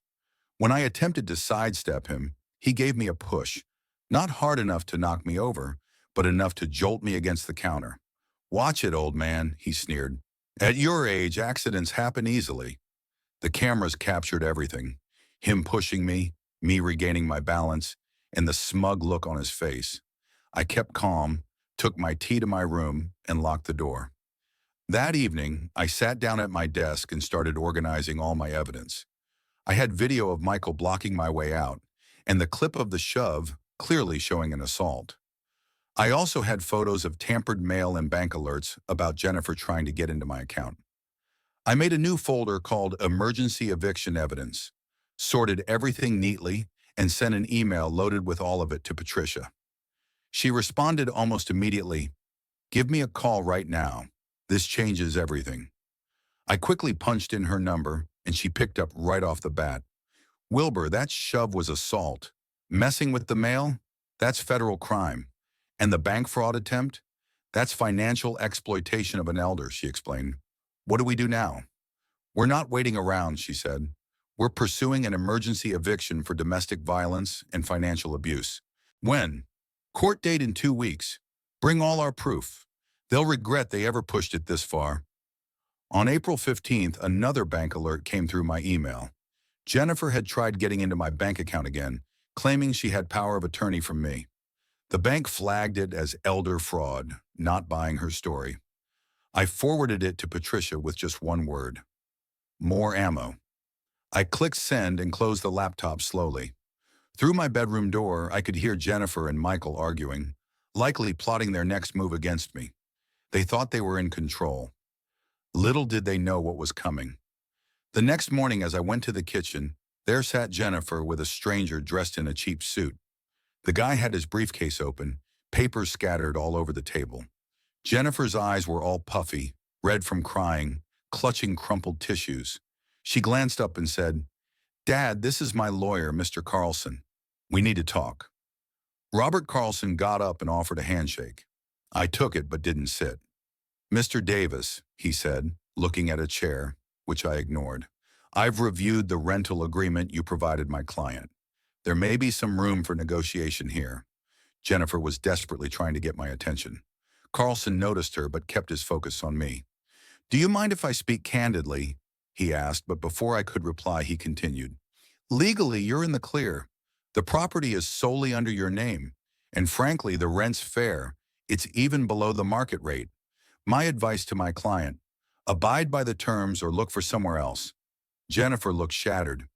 When I attempted to sidestep him, he gave me a push. Not hard enough to knock me over, but enough to jolt me against the counter. "Watch it, old man," he sneered. "At your age, accidents happen easily." The cameras captured everything. Him pushing me regaining my balance, and the smug look on his face. I kept calm, took my tea to my room, and locked the door. That evening, I sat down at my desk and started organizing all my evidence. I had video of Michael blocking my way out, and the clip of the shove clearly showing an assault. I also had photos of tampered mail and bank alerts about Jennifer trying to get into my account. I made a new folder called Emergency Eviction Evidence, sorted everything neatly, and sent an email loaded with all of it to Patricia. She responded almost immediately, "Give me a call right now. This changes everything." I quickly punched in her number, and she picked up right off the bat. "Wilbur, that shove was assault. Messing with the mail? That's federal crime. And the bank fraud attempt? That's financial exploitation of an elder," she explained. "What do we do now?" "We're not waiting around," she said. "We're pursuing an emergency eviction for domestic violence and financial abuse." "When?" "Court date in 2 weeks. Bring all our proof. They'll regret they ever pushed it this far." On April 15th, another bank alert came through my email. Jennifer had tried getting into my bank account again, claiming she had power of attorney from me. The bank flagged it as elder fraud, not buying her story. I forwarded it to Patricia with just one word: more ammo. I clicked send and closed the laptop slowly. Through my bedroom door, I could hear Jennifer and Michael arguing, likely plotting their next move against me. They thought they were in control. Little did they know what was coming. The next morning, as I went to the kitchen, there sat Jennifer with a stranger dressed in a cheap suit. The guy had his briefcase open, papers scattered all over the table. Jennifer's eyes were all puffy, red from crying, clutching crumpled tissues. She glanced up and said, "Dad, this is my lawyer, Mr. Carlson. We need to talk." Robert Carlson got up and offered a handshake. I took it but didn't sit. "Mr. Davis," he said, looking at a chair, which I ignored, "I've reviewed the rental agreement you provided my client. There may be some room for negotiation here." Jennifer was desperately trying to get my attention. Carlson noticed her but kept his focus on me. "Do you mind if I speak candidly?" he asked, but before I could reply, he continued. "Legally, you're in the clear. The property is solely under your name, and frankly, the rent's fair. It's even below the market rate. My advice to my client: abide by the terms or look for somewhere else." Jennifer looked shattered.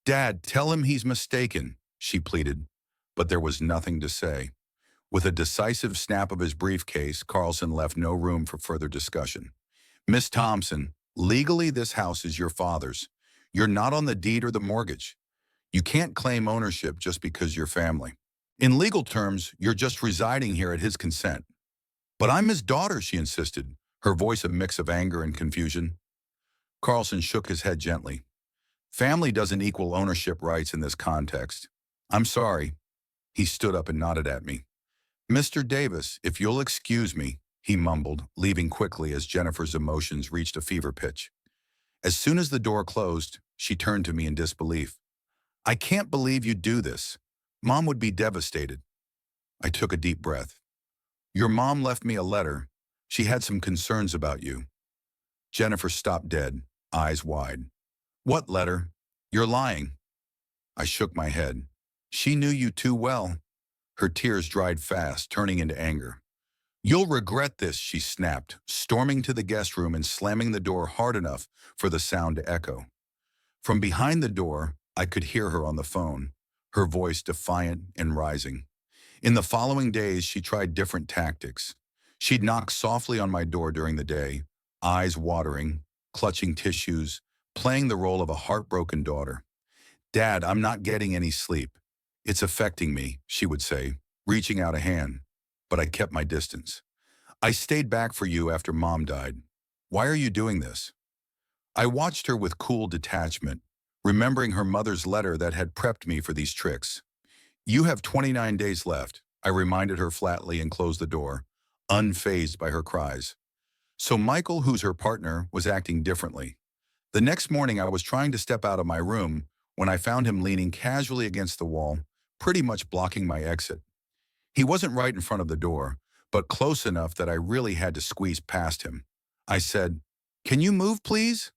"Dad, tell him he's mistaken," she pleaded, but there was nothing to say. With a decisive snap of his briefcase, Carlson left no room for further discussion. "Miss Thompson, legally this house is your father's. You're not on the deed or the mortgage. You can't claim ownership just because you're family. In legal terms, you're just residing here at his consent." "But I'm his daughter," she insisted, her voice a mix of anger and confusion. Carlson shook his head gently. "Family doesn't equal ownership rights in this context. I'm sorry." He stood up and nodded at me. "Mr. Davis, if you'll excuse me," he mumbled, leaving quickly as Jennifer's emotions reached a fever pitch. As soon as the door closed, she turned to me in disbelief. "I can't believe you'd do this. Mom would be devastated." I took a deep breath. "Your mom left me a letter. She had some concerns about you." Jennifer stopped dead, eyes wide. "What letter? You're lying." I shook my head. "She knew you too well." Her tears dried fast, turning into anger. "You'll regret this," she snapped, storming to the guest room and slamming the door hard enough for the sound to echo. From behind the door, I could hear her on the phone, her voice defiant and rising. In the following days, she tried different tactics. She'd knock softly on my door during the day, eyes watering, clutching tissues, playing the role of a heartbroken daughter. "Dad, I'm not getting any sleep. It's affecting me," she would say, reaching out a hand. But I kept my distance. "I stayed back for you after Mom died. Why are you doing this?" I watched her with cool detachment, remembering her mother's letter that had prepped me for these tricks. "You have 29 days left," I reminded her flatly and closed the door, unfazed by her cries. So Michael, who's her partner, was acting differently. The next morning, I was trying to step out of my room when I found him leaning casually against the wall, pretty much blocking my exit. He wasn't right in front of the door, but close enough that I really had to squeeze past him. I said, "Can you move, please?"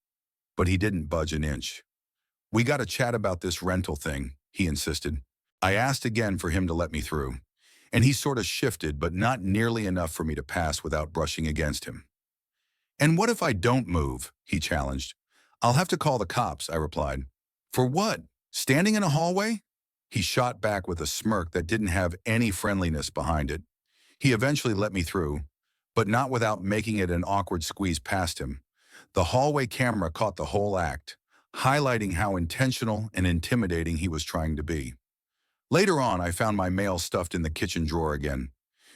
But he didn't budge an inch. "We got to chat about this rental thing," he insisted. I asked again for him to let me through, and he sort of shifted, but not nearly enough for me to pass without brushing against him. "And what if I don't move?" he challenged. "I'll have to call the cops," I replied. "For what? Standing in a hallway?" He shot back with a smirk that didn't have any friendliness behind it. He eventually let me through, but not without making it an awkward squeeze past him. The hallway camera caught the whole act, highlighting how intentional and intimidating he was trying to be. Later on, I found my mail stuffed in the kitchen drawer again.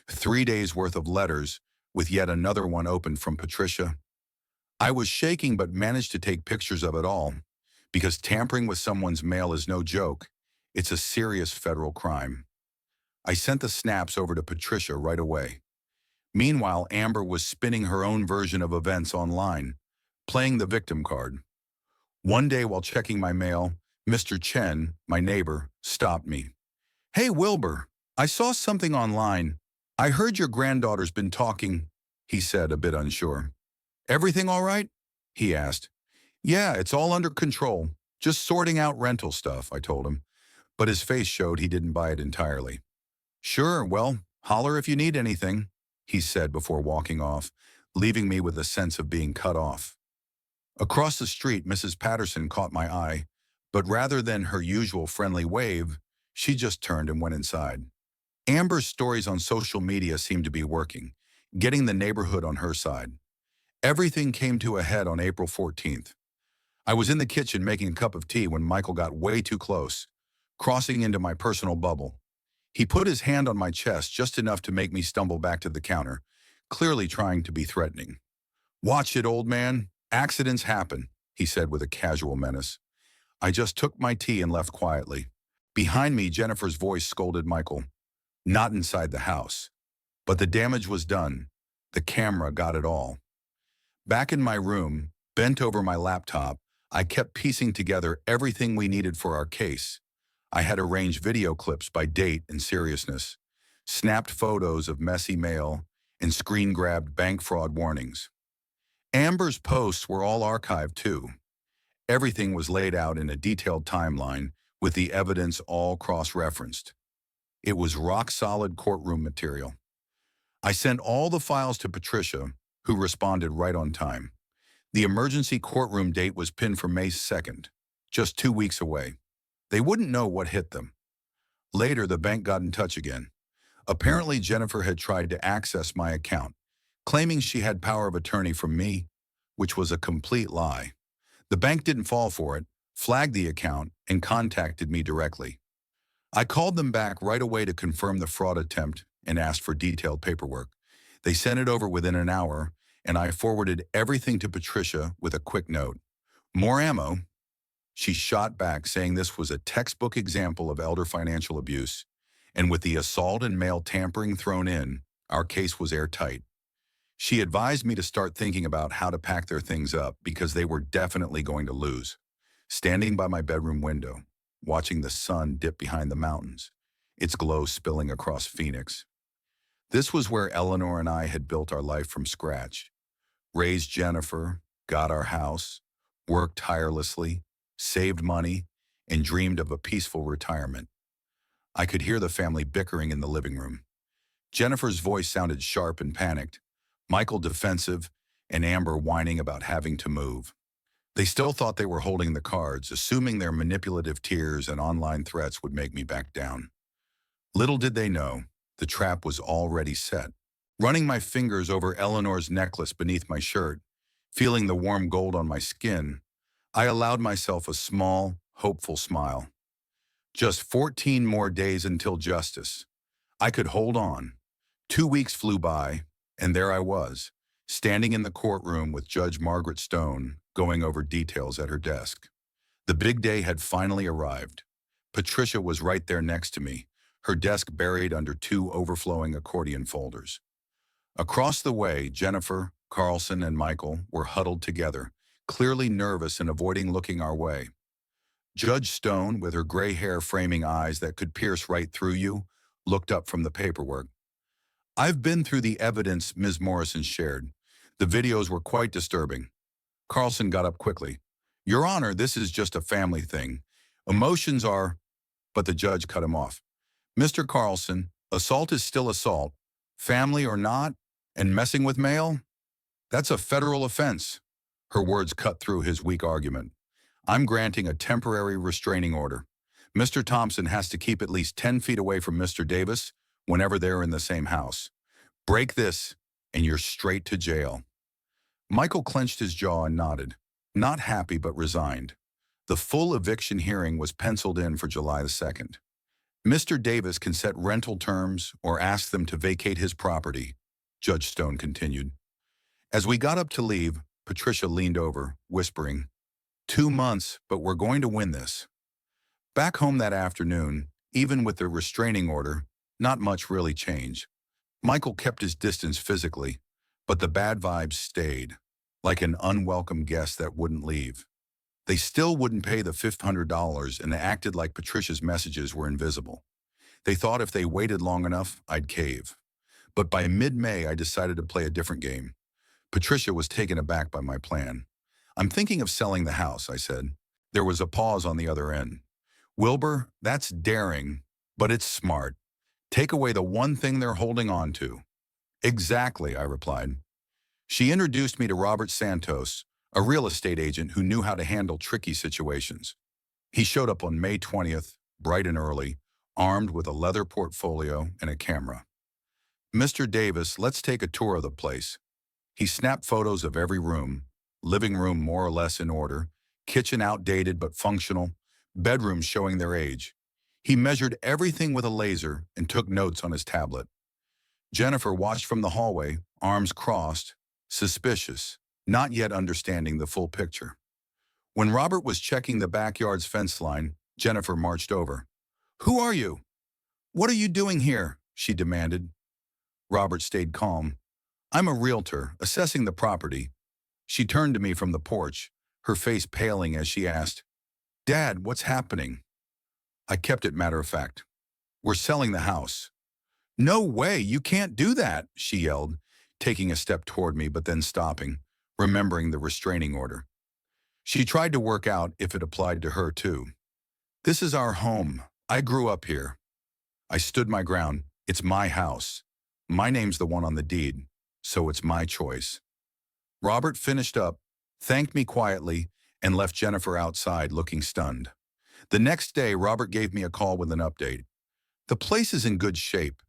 3 days worth of letters, with yet another one opened from Patricia. I was shaking but managed to take pictures of it all, because tampering with someone's mail is no joke. It's a serious federal crime. I sent the snaps over to Patricia right away. Meanwhile, Amber was spinning her own version of events online, playing the victim card. One day while checking my mail, Mr. Chen, my neighbor, stopped me. "Hey, Wilbur, I saw something online. I heard your granddaughter's been talking," he said, a bit unsure. "Everything all right?" he asked. "Yeah, it's all under control. Just sorting out rental stuff," I told him, but his face showed he didn't buy it entirely. "Sure, well, holler if you need anything," he said before walking off, leaving me with a sense of being cut off. Across the street, Mrs. Patterson caught my eye, but rather than her usual friendly wave, she just turned and went inside. Amber's stories on social media seemed to be working, getting the neighborhood on her side. Everything came to a head on April 14th. I was in the kitchen making a cup of tea when Michael got way too close, crossing into my personal bubble. He put his hand on my chest just enough to make me stumble back to the counter, clearly trying to be threatening. "Watch it, old man. Accidents happen," he said with a casual menace. I just took my tea and left quietly. Behind me, Jennifer's voice scolded Michael. "Not inside the house." But the damage was done. The camera got it all. Back in my room, bent over my laptop, I kept piecing together everything we needed for our case. I had arranged video clips by date and seriousness, snapped photos of messy mail, and screen-grabbed bank fraud warnings. Amber's posts were all archived too. Everything was laid out in a detailed timeline with the evidence all cross-referenced. It was rock-solid courtroom material. I sent all the files to Patricia, who responded right on time. The emergency courtroom date was pinned for May 2nd, just 2 weeks away. They wouldn't know what hit them. Later, the bank got in touch again. Apparently, Jennifer had tried to access my account, claiming she had power of attorney from me, which was a complete lie. The bank didn't fall for it, flagged the account, and contacted me directly. I called them back right away to confirm the fraud attempt and asked for detailed paperwork. They sent it over within an hour, and I forwarded everything to Patricia with a quick note. "More ammo." She shot back, saying this was a textbook example of elder financial abuse, and with the assault and mail tampering thrown in, our case was airtight. She advised me to start thinking about how to pack their things up because they were definitely going to lose. Standing by my bedroom window, watching the sun dip behind the mountains, its glow spilling across Phoenix. This was where Eleanor and I had built our life from scratch. Raised Jennifer, got our house, worked tirelessly, saved money, and dreamed of a peaceful retirement. I could hear the family bickering in the living room. Jennifer's voice sounded sharp and panicked, Michael defensive, and Amber whining about having to move. They still thought they were holding the cards, assuming their manipulative tears and online threats would make me back down. Little did they know, The trap was already set. Running my fingers over Eleanor's necklace beneath my shirt, feeling the warm gold on my skin, I allowed myself a small, hopeful smile. Just 14 more days until justice. I could hold on. 2 weeks flew by, and there I was, standing in the courtroom with Judge Margaret Stone, going over details at her desk. The big day had finally arrived. Patricia was right there next to me, her desk buried under two overflowing accordion folders. Across the way, Jennifer, Carlson, and Michael were huddled together, clearly nervous and avoiding looking our way. Judge Stone, with her gray hair framing eyes that could pierce right through you, looked up from the paperwork. "I've been through the evidence Ms. Morrison shared. The videos were quite disturbing." Carlson got up quickly. "Your Honor, this is just a family thing. Emotions are—" But the judge cut him off. "Mr. Carlson, assault is still assault, family or not, and messing with mail? That's a federal offense." Her words cut through his weak argument. "I'm granting a temporary restraining order. Mr. Thompson has to keep at least 10 feet away from Mr. Davis whenever they're in the same house. Break this, and you're straight to jail." Michael clenched his jaw and nodded, not happy but resigned. The full eviction hearing was penciled in for July the 2nd. "Mr. Davis can set rental terms or ask them to vacate his property," Judge Stone continued. As we got up to leave, Patricia leaned over, whispering, 2 months, but we're going to win this." Back home that afternoon, even with the restraining order, not much really changed. Michael kept his distance physically, but the bad vibes stayed, like an unwelcome guest that wouldn't leave. They still wouldn't pay the $500 and acted like Patricia's messages were invisible. They thought if they waited long enough, I'd cave. But by mid-May, I decided to play a different game. Patricia was taken aback by my plan. "I'm thinking of selling the house," I said. There was a pause on the other end. "Wilbur, that's daring, but it's smart. Take away the one thing they're holding on to." "Exactly," I replied. She introduced me to Robert Santos, a real estate agent who knew how to handle tricky situations. He showed up on May 20th, bright and early, armed with a leather portfolio and a camera. "Mr. Davis, let's take a tour of the place." He snapped photos of every room, living room more or less in order, kitchen outdated but functional, bedrooms showing their age. He measured everything with a laser and took notes on his tablet. Jennifer watched from the hallway, arms crossed, suspicious, not yet understanding the full picture. When Robert was checking the backyard's fence line, Jennifer marched over. "Who are you? What are you doing here?" she demanded. Robert stayed calm. "I'm a realtor, assessing the property." She turned to me from the porch, her face paling as she asked, "Dad, what's happening?" I kept it matter of fact. "We're selling the house." "No way, you can't do that," she yelled, taking a step toward me but then stopping, remembering the restraining order. She tried to work out if it applied to her too. "This is our home. I grew up here." I stood my ground. "It's my house. My name's the one on the deed, so it's my choice." Robert finished up, thanked me quietly, and left Jennifer outside looking stunned. The next day, Robert gave me a call with an update. "The place is in good shape.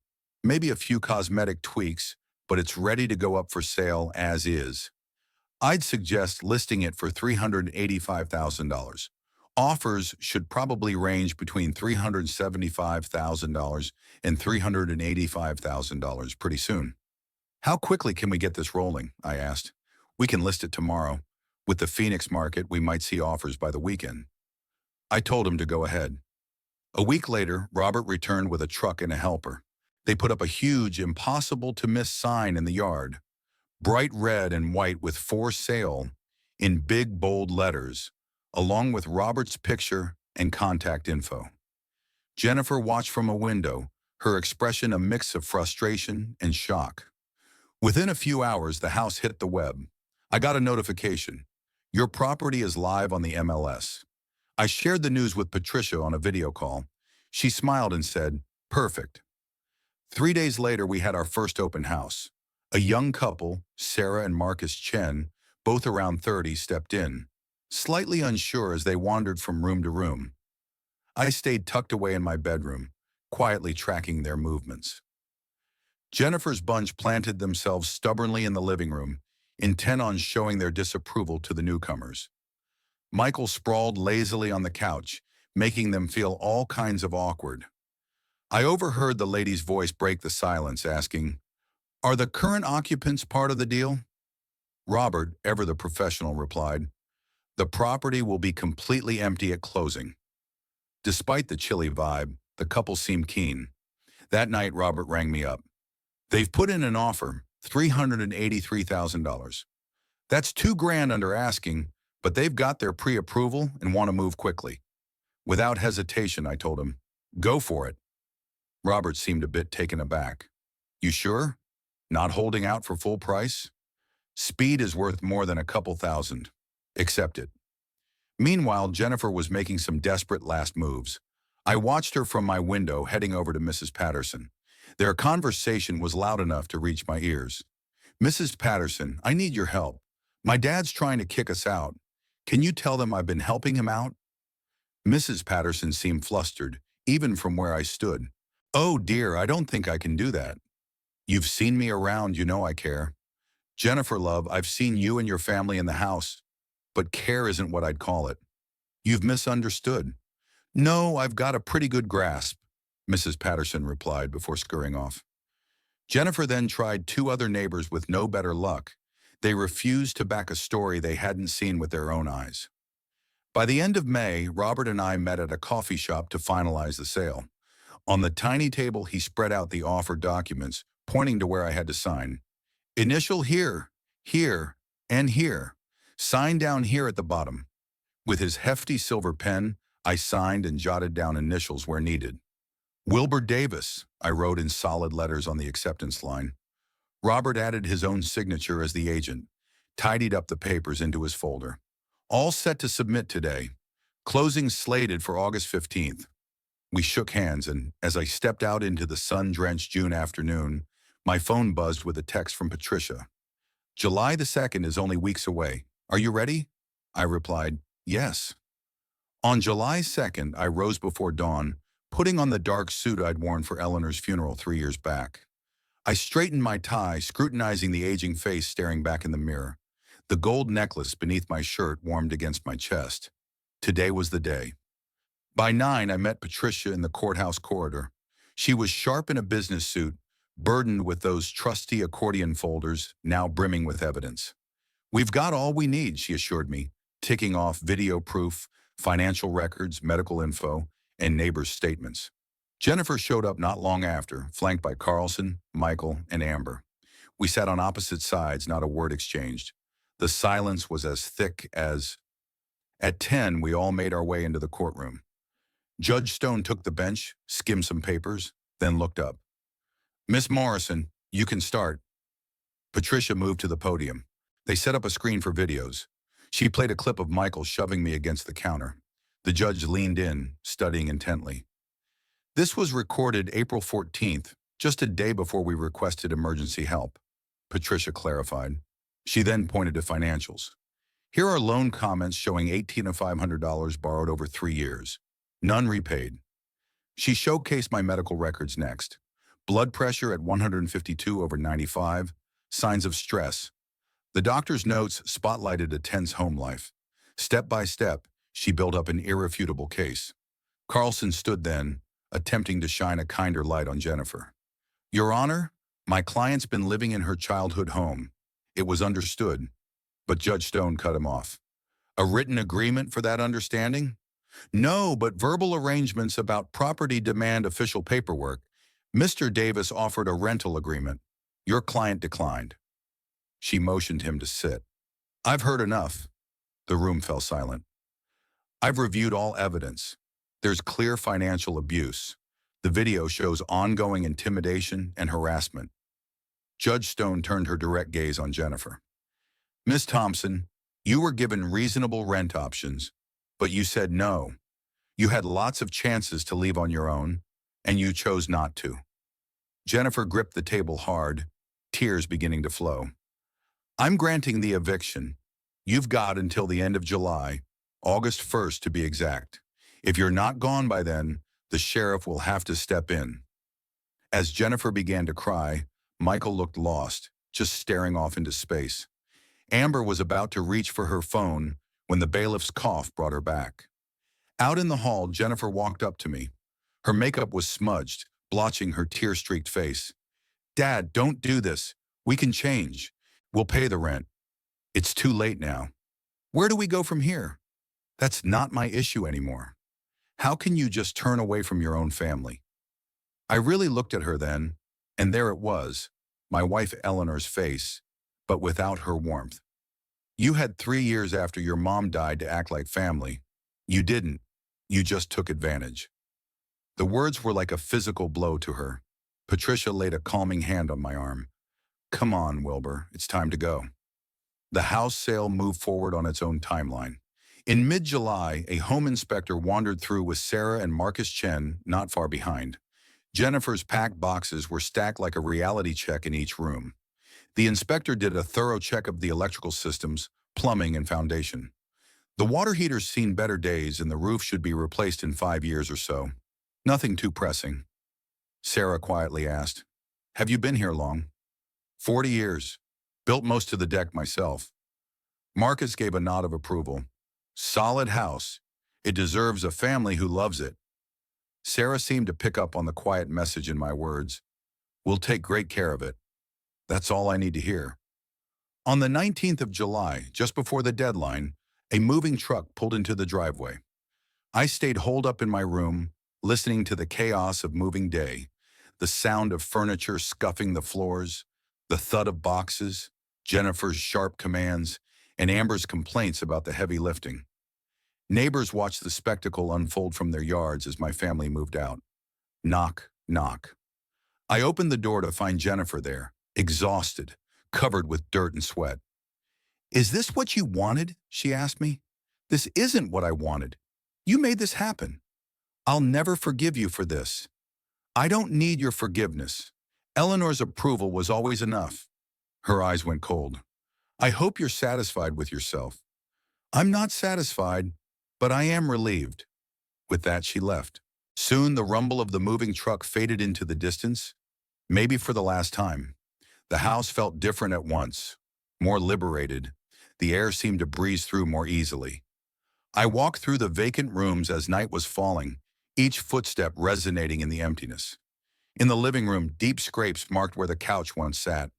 Maybe a few cosmetic tweaks, but it's ready to go up for sale as is. I'd suggest listing it for $385,000. Offers should probably range between $375,000 and $385,000 pretty soon." "How quickly can we get this rolling?" I asked. "We can list it tomorrow. With the Phoenix market, we might see offers by the weekend." I told him to go ahead. A week later, Robert returned with a truck and a helper. They put up a huge, impossible-to-miss sign in the yard, bright red and white with "For Sale" in big, bold letters, along with Robert's picture and contact info. Jennifer watched from a window, her expression a mix of frustration and shock. Within a few hours, the house hit the web. I got a notification. "Your property is live on the MLS." I shared the news with Patricia on a video call. She smiled and said, "Perfect." 3 days later, we had our first open house. A young couple, Sarah and Marcus Chen, both around 30, stepped in, slightly unsure as they wandered from room to room. I stayed tucked away in my bedroom, quietly tracking their movements. Jennifer's bunch planted themselves stubbornly in the living room, intent on showing their disapproval to the newcomers. Michael sprawled lazily on the couch, making them feel all kinds of awkward. I overheard the lady's voice break the silence, asking, "Are the current occupants part of the deal?" Robert, ever the professional, replied, "The property will be completely empty at closing." Despite the chilly vibe, the couple seemed keen. That night, Robert rang me up. "They've put in an offer, $383,000. That's $2,000 under asking, but they've got their pre-approval and want to move quickly." Without hesitation, I told him, "Go for it." Robert seemed a bit taken aback. "You sure? Not holding out for full price?" "Speed is worth more than a couple thousand. Accept it." Meanwhile, Jennifer was making some desperate last moves. I watched her from my window heading over to Mrs. Patterson. Their conversation was loud enough to reach my ears. "Mrs. Patterson, I need your help. My dad's trying to kick us out. Can you tell them I've been helping him out?" Mrs. Patterson seemed flustered, even from where I stood. "Oh dear, I don't think I can do that. You've seen me around, you know I care. Jennifer, love, I've seen you and your family in the house, but care isn't what I'd call it. You've misunderstood." "No, I've got a pretty good grasp," Mrs. Patterson replied before scurrying off. Jennifer then tried two other neighbors with no better luck. They refused to back a story they hadn't seen with their own eyes. By the end of May, Robert and I met at a coffee shop to finalize the sale. On the tiny table, he spread out the offer documents, pointing to where I had to sign. "Initial here, here, and here. Sign down here at the bottom." With his hefty silver pen, I signed and jotted down initials where needed. "Wilbur Davis," I wrote in solid letters on the acceptance line. Robert added his own signature as the agent, tidied up the papers into his folder. "All set to submit today. Closing slated for August 15th. We shook hands, and as I stepped out into the sun-drenched June afternoon, my phone buzzed with a text from Patricia. "July the 2nd is only weeks away. Are you ready?" I replied, "Yes." On July 2nd, I rose before dawn, putting on the dark suit I'd worn for Eleanor's funeral 3 years back. I straightened my tie, scrutinizing the aging face staring back in the mirror. The gold necklace beneath my shirt warmed against my chest. Today was the day. By 9, I met Patricia in the courthouse corridor. She was sharp in a business suit, burdened with those trusty accordion folders, now brimming with evidence. "We've got all we need," she assured me, ticking off video proof, financial records, medical info, and neighbors' statements. Jennifer showed up not long after, flanked by Carlson, Michael, and Amber. We sat on opposite sides, not a word exchanged. The silence was as thick as... At 10, we all made our way into the courtroom. Judge Stone took the bench, skimmed some papers, then looked up. "Miss Morrison, you can start." Patricia moved to the podium. They set up a screen for videos. She played a clip of Michael shoving me against the counter. The judge leaned in, studying intently. "This was recorded April 14th, just a day before we requested emergency help," Patricia clarified. She then pointed to financials. "Here are loan comments showing $1,805 borrowed over 3 years. None repaid." She showcased my medical records next. Blood pressure at 152/95, signs of stress. The doctor's notes spotlighted a tense home life. Step by step, she built up an irrefutable case. Carlson stood then, attempting to shine a kinder light on Jennifer. "Your Honor, my client's been living in her childhood home. It was understood." But Judge Stone cut him off. "A written agreement for that understanding?" "No, but verbal arrangements about property demand official paperwork. Mr. Davis offered a rental agreement. Your client declined." She motioned him to sit. "I've heard enough." The room fell silent. "I've reviewed all evidence. There's clear financial abuse. The video shows ongoing intimidation and harassment." Judge Stone turned her direct gaze on Jennifer. "Miss Thompson, you were given reasonable rent options, but you said no. You had lots of chances to leave on your own, and you chose not to." Jennifer gripped the table hard, tears beginning to flow. "I'm granting the eviction. You've got until the end of July, August 1st to be exact. If you're not gone by then, the sheriff will have to step in." As Jennifer began to cry, Michael looked lost, just staring off into space. Amber was about to reach for her phone when the bailiff's cough brought her back. Out in the hall, Jennifer walked up to me. Her makeup was smudged, blotching her tear-streaked face. "Dad, don't do this. We can change. We'll pay the rent. It's too late now. Where do we go from here? That's not my issue anymore. How can you just turn away from your own family?" I really looked at her then, and there it was, my wife Eleanor's face, but without her warmth. "You had 3 years after your mom died to act like family. You didn't. You just took advantage." The words were like a physical blow to her. Patricia laid a calming hand on my arm. "Come on, Wilbur, it's time to go." The house sale moved forward on its own timeline. In mid-July, a home inspector wandered through with Sarah and Marcus Chen not far behind. Jennifer's packed boxes were stacked like a reality check in each room. The inspector did a thorough check of the electrical systems, plumbing, and foundation. "The water heater's seen better days and the roof should be replaced in 5 years or so. Nothing too pressing." Sarah quietly asked, "Have you been here long?" 40 years. Built most of the deck myself." Marcus gave a nod of approval. "Solid house. It deserves a family who loves it." Sarah seemed to pick up on the quiet message in my words. "We'll take great care of it." That's all I need to hear. On the 19th of July, just before the deadline, a moving truck pulled into the driveway. I stayed holed up in my room, listening to the chaos of moving day, the sound of furniture scuffing the floors, the thud of boxes, Jennifer's sharp commands, and Amber's complaints about the heavy lifting. Neighbors watched the spectacle unfold from their yards as my family moved out. Knock, knock. I opened the door to find Jennifer there, exhausted, covered with dirt and sweat. "Is this what you wanted?" she asked me. "This isn't what I wanted. You made this happen. I'll never forgive you for this." "I don't need your forgiveness. Eleanor's approval was always enough." Her eyes went cold. "I hope you're satisfied with yourself." "I'm not satisfied, but I am relieved." With that, she left. Soon, the rumble of the moving truck faded into the distance, maybe for the last time. The house felt different at once, more liberated. The air seemed to breeze through more easily. I walked through the vacant rooms as night was falling, each footstep resonating in the emptiness. In the living room, deep scrapes marked where the couch once sat.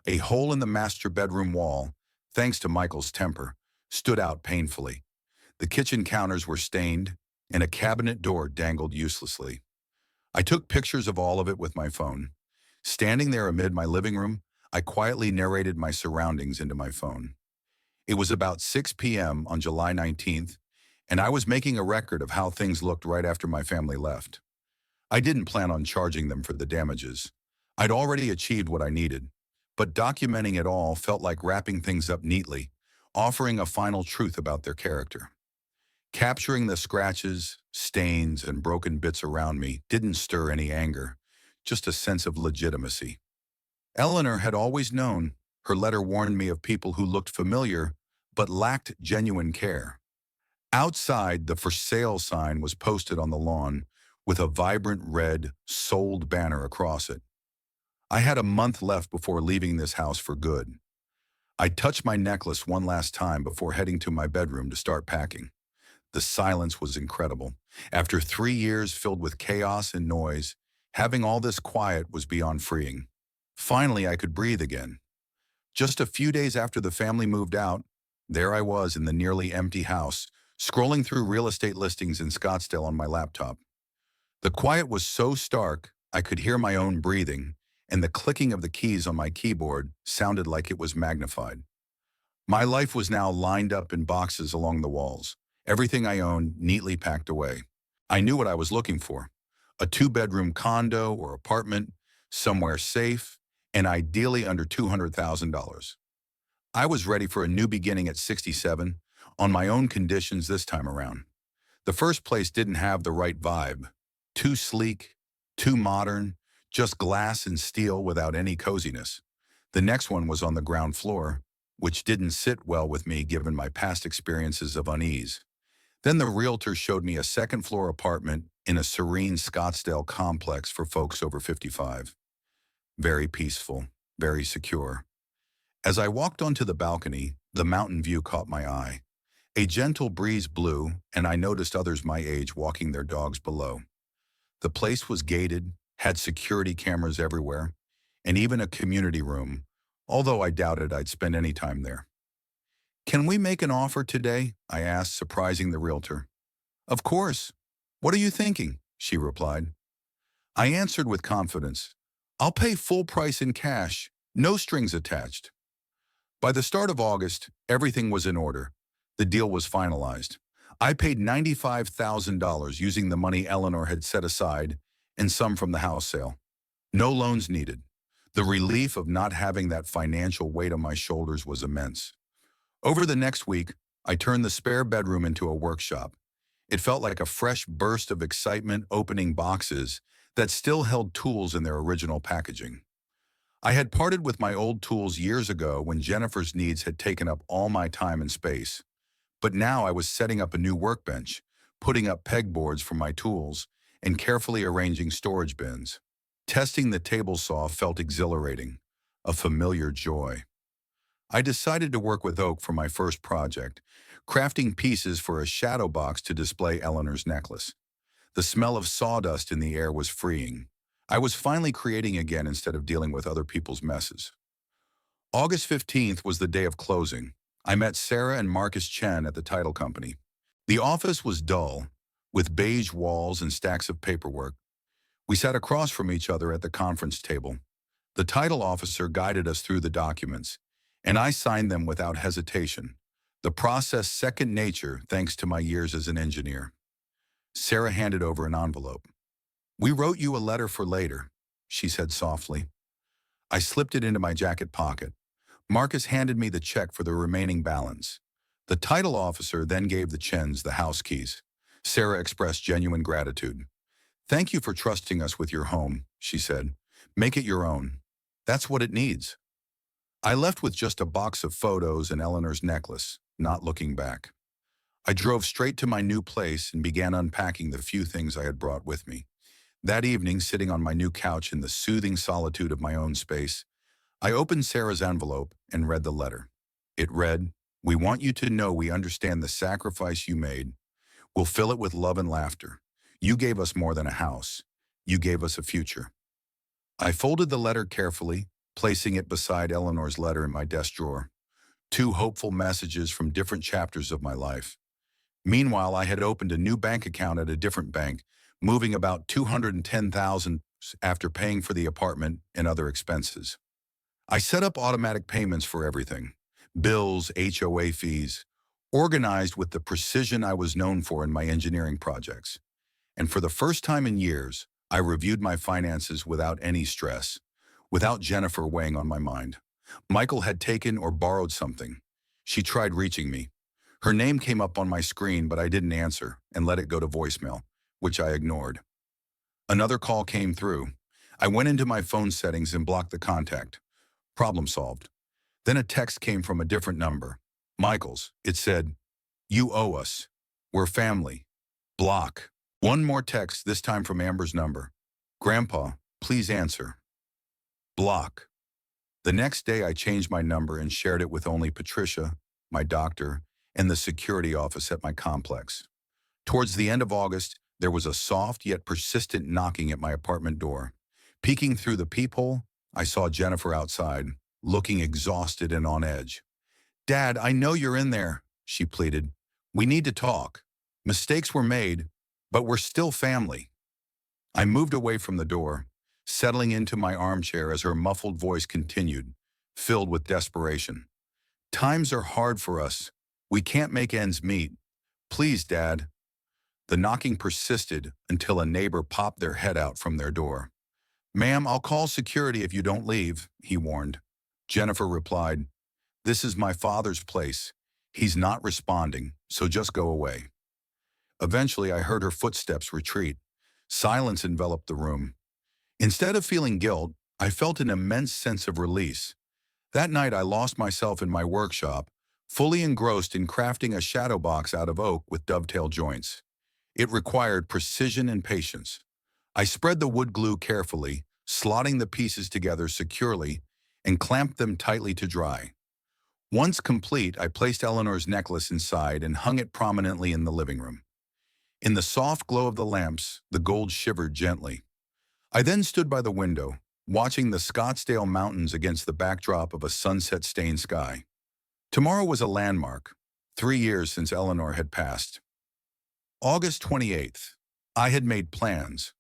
A hole in the master bedroom wall, thanks to Michael's temper, stood out painfully. The kitchen counters were stained, and a cabinet door dangled uselessly. I took pictures of all of it with my phone. Standing there amid my living room, I quietly narrated my surroundings into my phone. It was about 6 p.m. on July 19th, and I was making a record of how things looked right after my family left. I didn't plan on charging them for the damages. I'd already achieved what I needed, but documenting it all felt like wrapping things up neatly, offering a final truth about their character. Capturing the scratches, stains, and broken bits around me didn't stir any anger, just a sense of legitimacy. Eleanor had always known. Her letter warned me of people who looked familiar but lacked genuine care. Outside, the "for sale" sign was posted on the lawn with a vibrant red "sold" banner across it. I had a month left before leaving this house for good. I touched my necklace one last time before heading to my bedroom to start packing. The silence was incredible. After 3 years filled with chaos and noise, having all this quiet was beyond freeing. Finally, I could breathe again. Just a few days after the family moved out, there I was in the nearly empty house, scrolling through real estate listings in Scottsdale on my laptop. The quiet was so stark, I could hear my own breathing, and the clicking of the keys on my keyboard sounded like it was magnified. My life was now lined up in boxes along the walls, everything I owned neatly packed away. I knew what I was looking for: a 2-bedroom condo or apartment, somewhere safe, and ideally under $200,000. I was ready for a new beginning at 67, on my own conditions this time around. The first place didn't have the right vibe. Too sleek, too modern, just glass and steel without any coziness. The next one was on the ground floor, which didn't sit well with me given my past experiences of unease. Then the realtor showed me a second-floor apartment in a serene Scottsdale complex for folks over 55. very peaceful, very secure. As I walked onto the balcony, the mountain view caught my eye. A gentle breeze blew, and I noticed others my age walking their dogs below. The place was gated, had security cameras everywhere, and even a community room, although I doubted I'd spend any time there. "Can we make an offer today?" I asked, surprising the realtor. "Of course. What are you thinking?" she replied. I answered with confidence, "I'll pay full price in cash, no strings attached." By the start of August, everything was in order. The deal was finalized. I paid $95,000 using the money Eleanor had set aside and some from the house sale. No loans needed. The relief of not having that financial weight on my shoulders was immense. Over the next week, I turned the spare bedroom into a workshop. It felt like a fresh burst of excitement opening boxes that still held tools in their original packaging. I had parted with my old tools years ago when Jennifer's needs had taken up all my time and space. But now I was setting up a new workbench, putting up pegboards for my tools, and carefully arranging storage bins. Testing the table saw felt exhilarating, a familiar joy. I decided to work with oak for my first project, crafting pieces for a shadow box to display Eleanor's necklace. The smell of sawdust in the air was freeing. I was finally creating again instead of dealing with other people's messes. August 15th was the day of closing. I met Sarah and Marcus Chen at the title company. The office was dull, with beige walls and stacks of paperwork. We sat across from each other at the conference table. The title officer guided us through the documents, and I signed them without hesitation. The process second nature thanks to my years as an engineer. Sarah handed over an envelope. "We wrote you a letter for later," she said softly. I slipped it into my jacket pocket. Marcus handed me the check for the remaining balance. The title officer then gave the Chens the house keys. Sarah expressed genuine gratitude. "Thank you for trusting us with your home," she said. "Make it your own. That's what it needs." I left with just a box of photos and Eleanor's necklace, not looking back. I drove straight to my new place and began unpacking the few things I had brought with me. That evening, sitting on my new couch in the soothing solitude of my own space, I opened Sarah's envelope and read the letter. It read, "We want you to know we understand the sacrifice you made. We'll fill it with love and laughter. You gave us more than a house. You gave us a future." I folded the letter carefully, placing it beside Eleanor's letter in my desk drawer. Two hopeful messages from different chapters of my life. Meanwhile, I had opened a new bank account at a different bank, moving about $210,000 after paying for the apartment and other expenses. I set up automatic payments for everything, bills, HOA fees, organized with the precision I was known for in my engineering projects. And for the first time in years, I reviewed my finances without any stress, without Jennifer weighing on my mind. Michael had taken or borrowed something. She tried reaching me. Her name came up on my screen, but I didn't answer and let it go to voicemail, which I ignored. Another call came through. I went into my phone settings and blocked the contact. Problem solved. Then a text came from a different number. Michael's. It said, "You owe us. We're family." Block. One more text, this time from Amber's number. "Grandpa, please answer." Block. The next day I changed my number and shared it with only Patricia, my doctor, and the security office at my complex. Towards the end of August, there was a soft yet persistent knocking at my apartment door. Peeking through the peephole, I saw Jennifer outside, looking exhausted and on edge. "Dad, I know you're in there," she pleaded. "We need to talk. Mistakes were made, but we're still family." I moved away from the door, settling into my armchair as her muffled voice continued, filled with desperation. "Times are hard for us. We can't make ends meet. Please, Dad." The knocking persisted until a neighbor popped their head out from their door. "Ma'am, I'll call security if you don't leave," he warned. Jennifer replied, "This is my father's place. He's not responding, so just go away." Eventually, I heard her footsteps retreat. Silence enveloped the room. Instead of feeling guilt, I felt an immense sense of release. That night, I lost myself in my workshop, fully engrossed in crafting a shadow box out of oak with dovetail joints. It required precision and patience. I spread the wood glue carefully, slotting the pieces together securely and clamped them tightly to dry. Once complete, I placed Eleanor's necklace inside and hung it prominently in the living room. In the soft glow of the lamps, the gold shivered gently. I then stood by the window, watching the Scottsdale Mountains against the backdrop of a sunset-stained sky. Tomorrow was a landmark, 3 years since Eleanor had passed. August 28th. I had made plans,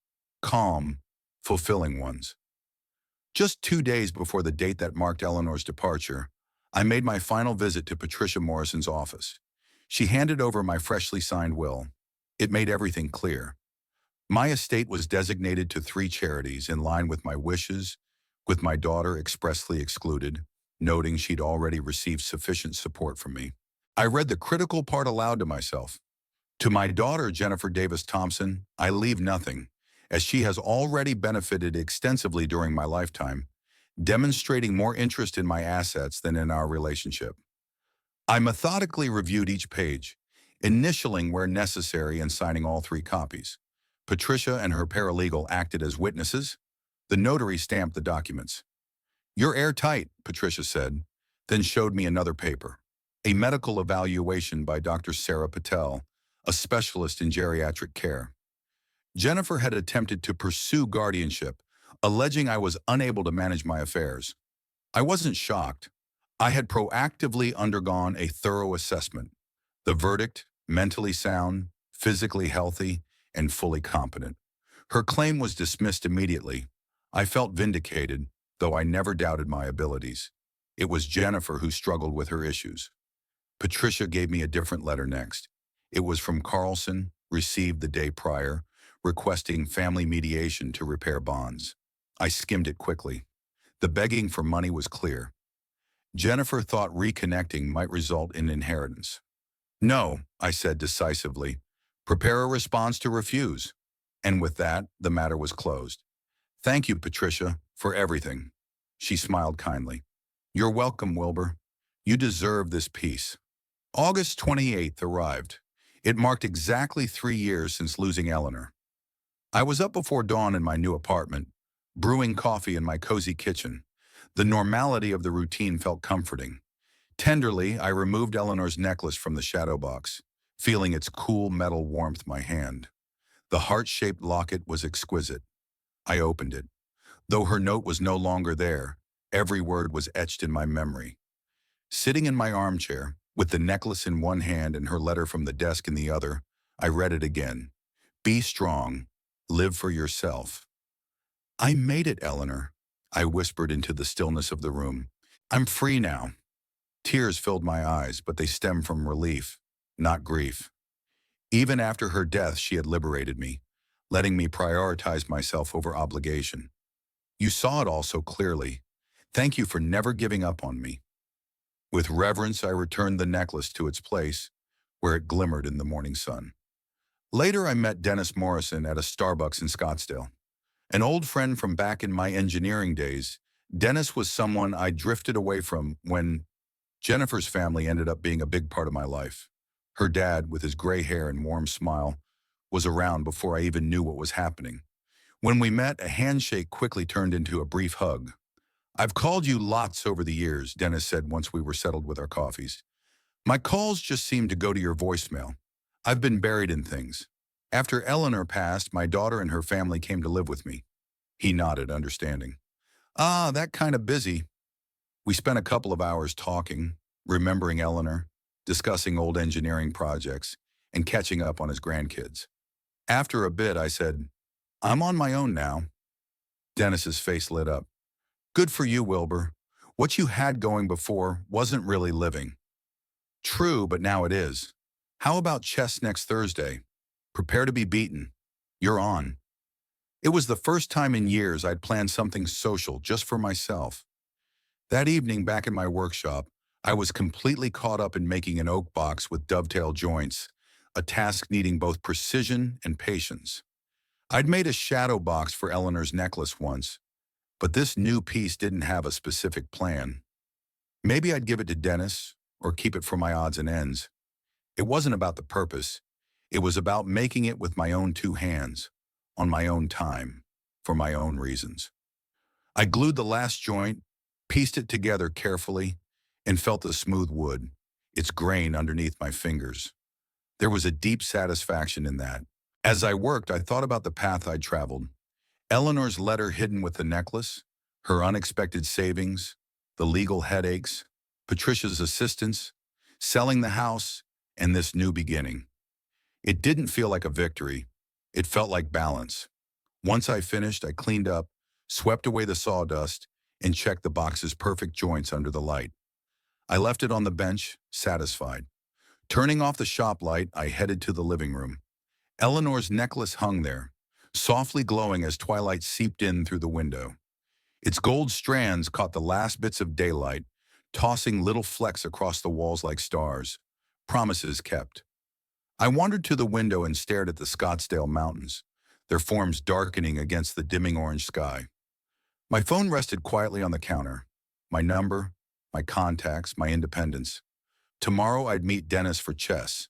calm, fulfilling ones. Just 2 days before the date that marked Eleanor's departure, I made my final visit to Patricia Morrison's office. She handed over my freshly signed will. It made everything clear. My estate was designated to 3 charities in line with my wishes, with my daughter expressly excluded, noting she'd already received sufficient support from me. I read the critical part aloud to myself. To my daughter, Jennifer Davis Thompson, I leave nothing, as she has already benefited extensively during my lifetime, demonstrating more interest in my assets than in our relationship. I methodically reviewed each page, initialing where necessary and signing all 3 copies. Patricia and her paralegal acted as witnesses. The notary stamped the documents. "You're airtight," Patricia said, then showed me another paper. A medical evaluation by Dr. Sarah Patel, a specialist in geriatric care. Jennifer had attempted to pursue guardianship, alleging I was unable to manage my affairs. I wasn't shocked. I had proactively undergone a thorough assessment. The verdict: mentally sound, physically healthy, and fully competent. Her claim was dismissed immediately. I felt vindicated, though I never doubted my abilities. It was Jennifer who struggled with her issues. Patricia gave me a different letter next. It was from Carlson, received the day prior, requesting family mediation to repair bonds. I skimmed it quickly. The begging for money was clear. Jennifer thought reconnecting might result in inheritance. "No," I said decisively. "Prepare a response to refuse." And with that, the matter was closed. "Thank you, Patricia, for everything." She smiled kindly. "You're welcome, Wilbur. You deserve this peace." August 28th arrived. It marked exactly 3 years since losing Eleanor. I was up before dawn in my new apartment, brewing coffee in my cozy kitchen. The normality of the routine felt comforting. Tenderly, I removed Eleanor's necklace from the shadow box, feeling its cool metal warmth my hand. The heart-shaped locket was exquisite. I opened it. Though her note was no longer there, every word was etched in my memory. Sitting in my armchair, with the necklace in one hand and her letter from the desk in the other, I read it again. "Be strong. Live for yourself." "I made it, Eleanor," I whispered into the stillness of the room. "I'm free now." Tears filled my eyes, but they stemmed from relief, not grief. Even after her death, she had liberated me, letting me prioritize myself over obligation. "You saw it all so clearly. Thank you for never giving up on me." With reverence, I returned the necklace to its place, where it glimmered in the morning sun. Later, I met Dennis Morrison at a Starbucks in Scottsdale. An old friend from back in my engineering days, Dennis was someone I drifted away from when Jennifer's family ended up being a big part of my life. Her dad, with his gray hair and warm smile, was around before I even knew what was happening. When we met, a handshake quickly turned into a brief hug. "I've called you lots over the years," Dennis said once we were settled with our coffees. "My calls just seem to go to your voicemail. I've been buried in things. After Eleanor passed, my daughter and her family came to live with me." He nodded, understanding. "Ah, that kind of busy." We spent a couple of hours talking, remembering Eleanor, discussing old engineering projects, and catching up on his grandkids. After a bit, I said, "I'm on my own now." Dennis's face lit up. "Good for you, Wilbur. What you had going before wasn't really living." "True, but now it is. How about chess next Thursday? Prepare to be beaten. You're on." It was the first time in years I'd planned something social just for myself. That evening back in my workshop, I was completely caught up in making an oak box with dovetail joints, a task needing both precision and patience. I'd made a shadow box for Eleanor's necklace once, but this new piece didn't have a specific plan. Maybe I'd give it to Dennis or keep it for my odds and ends. It wasn't about the purpose. It was about making it with my own 2 hands, on my own time, for my own reasons. I glued the last joint, pieced it together carefully, and felt the smooth wood, its grain underneath my fingers. There was a deep satisfaction in that. As I worked, I thought about the path I'd traveled. Eleanor's letter hidden with the necklace, her unexpected savings, the legal headaches, Patricia's assistance, selling the house, and this new beginning. It didn't feel like a victory. It felt like balance. Once I finished, I cleaned up, swept away the sawdust, and checked the box's perfect joints under the light. I left it on the bench, satisfied. Turning off the shop light, I headed to the living room. Eleanor's necklace hung there, softly glowing as twilight seeped in through the window. Its gold strands caught the last bits of daylight, tossing little flecks across the walls like stars. Promises kept. I wandered to the window and stared at the Scottsdale Mountains, their forms darkening against the dimming orange sky. My phone rested quietly on the counter. My number, my contacts, my independence. Tomorrow I'd meet Dennis for chess.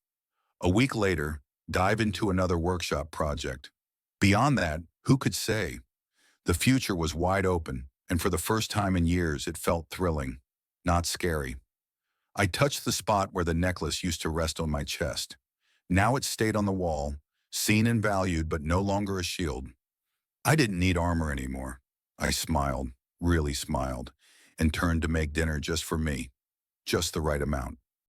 A week later, dive into another workshop project. Beyond that, who could say? The future was wide open, and for the first time in years it felt thrilling, not scary. I touched the spot where the necklace used to rest on my chest. Now it stayed on the wall, seen and valued but no longer a shield. I didn't need armor anymore. I smiled, really smiled, and turned to make dinner just for me, just the right amount.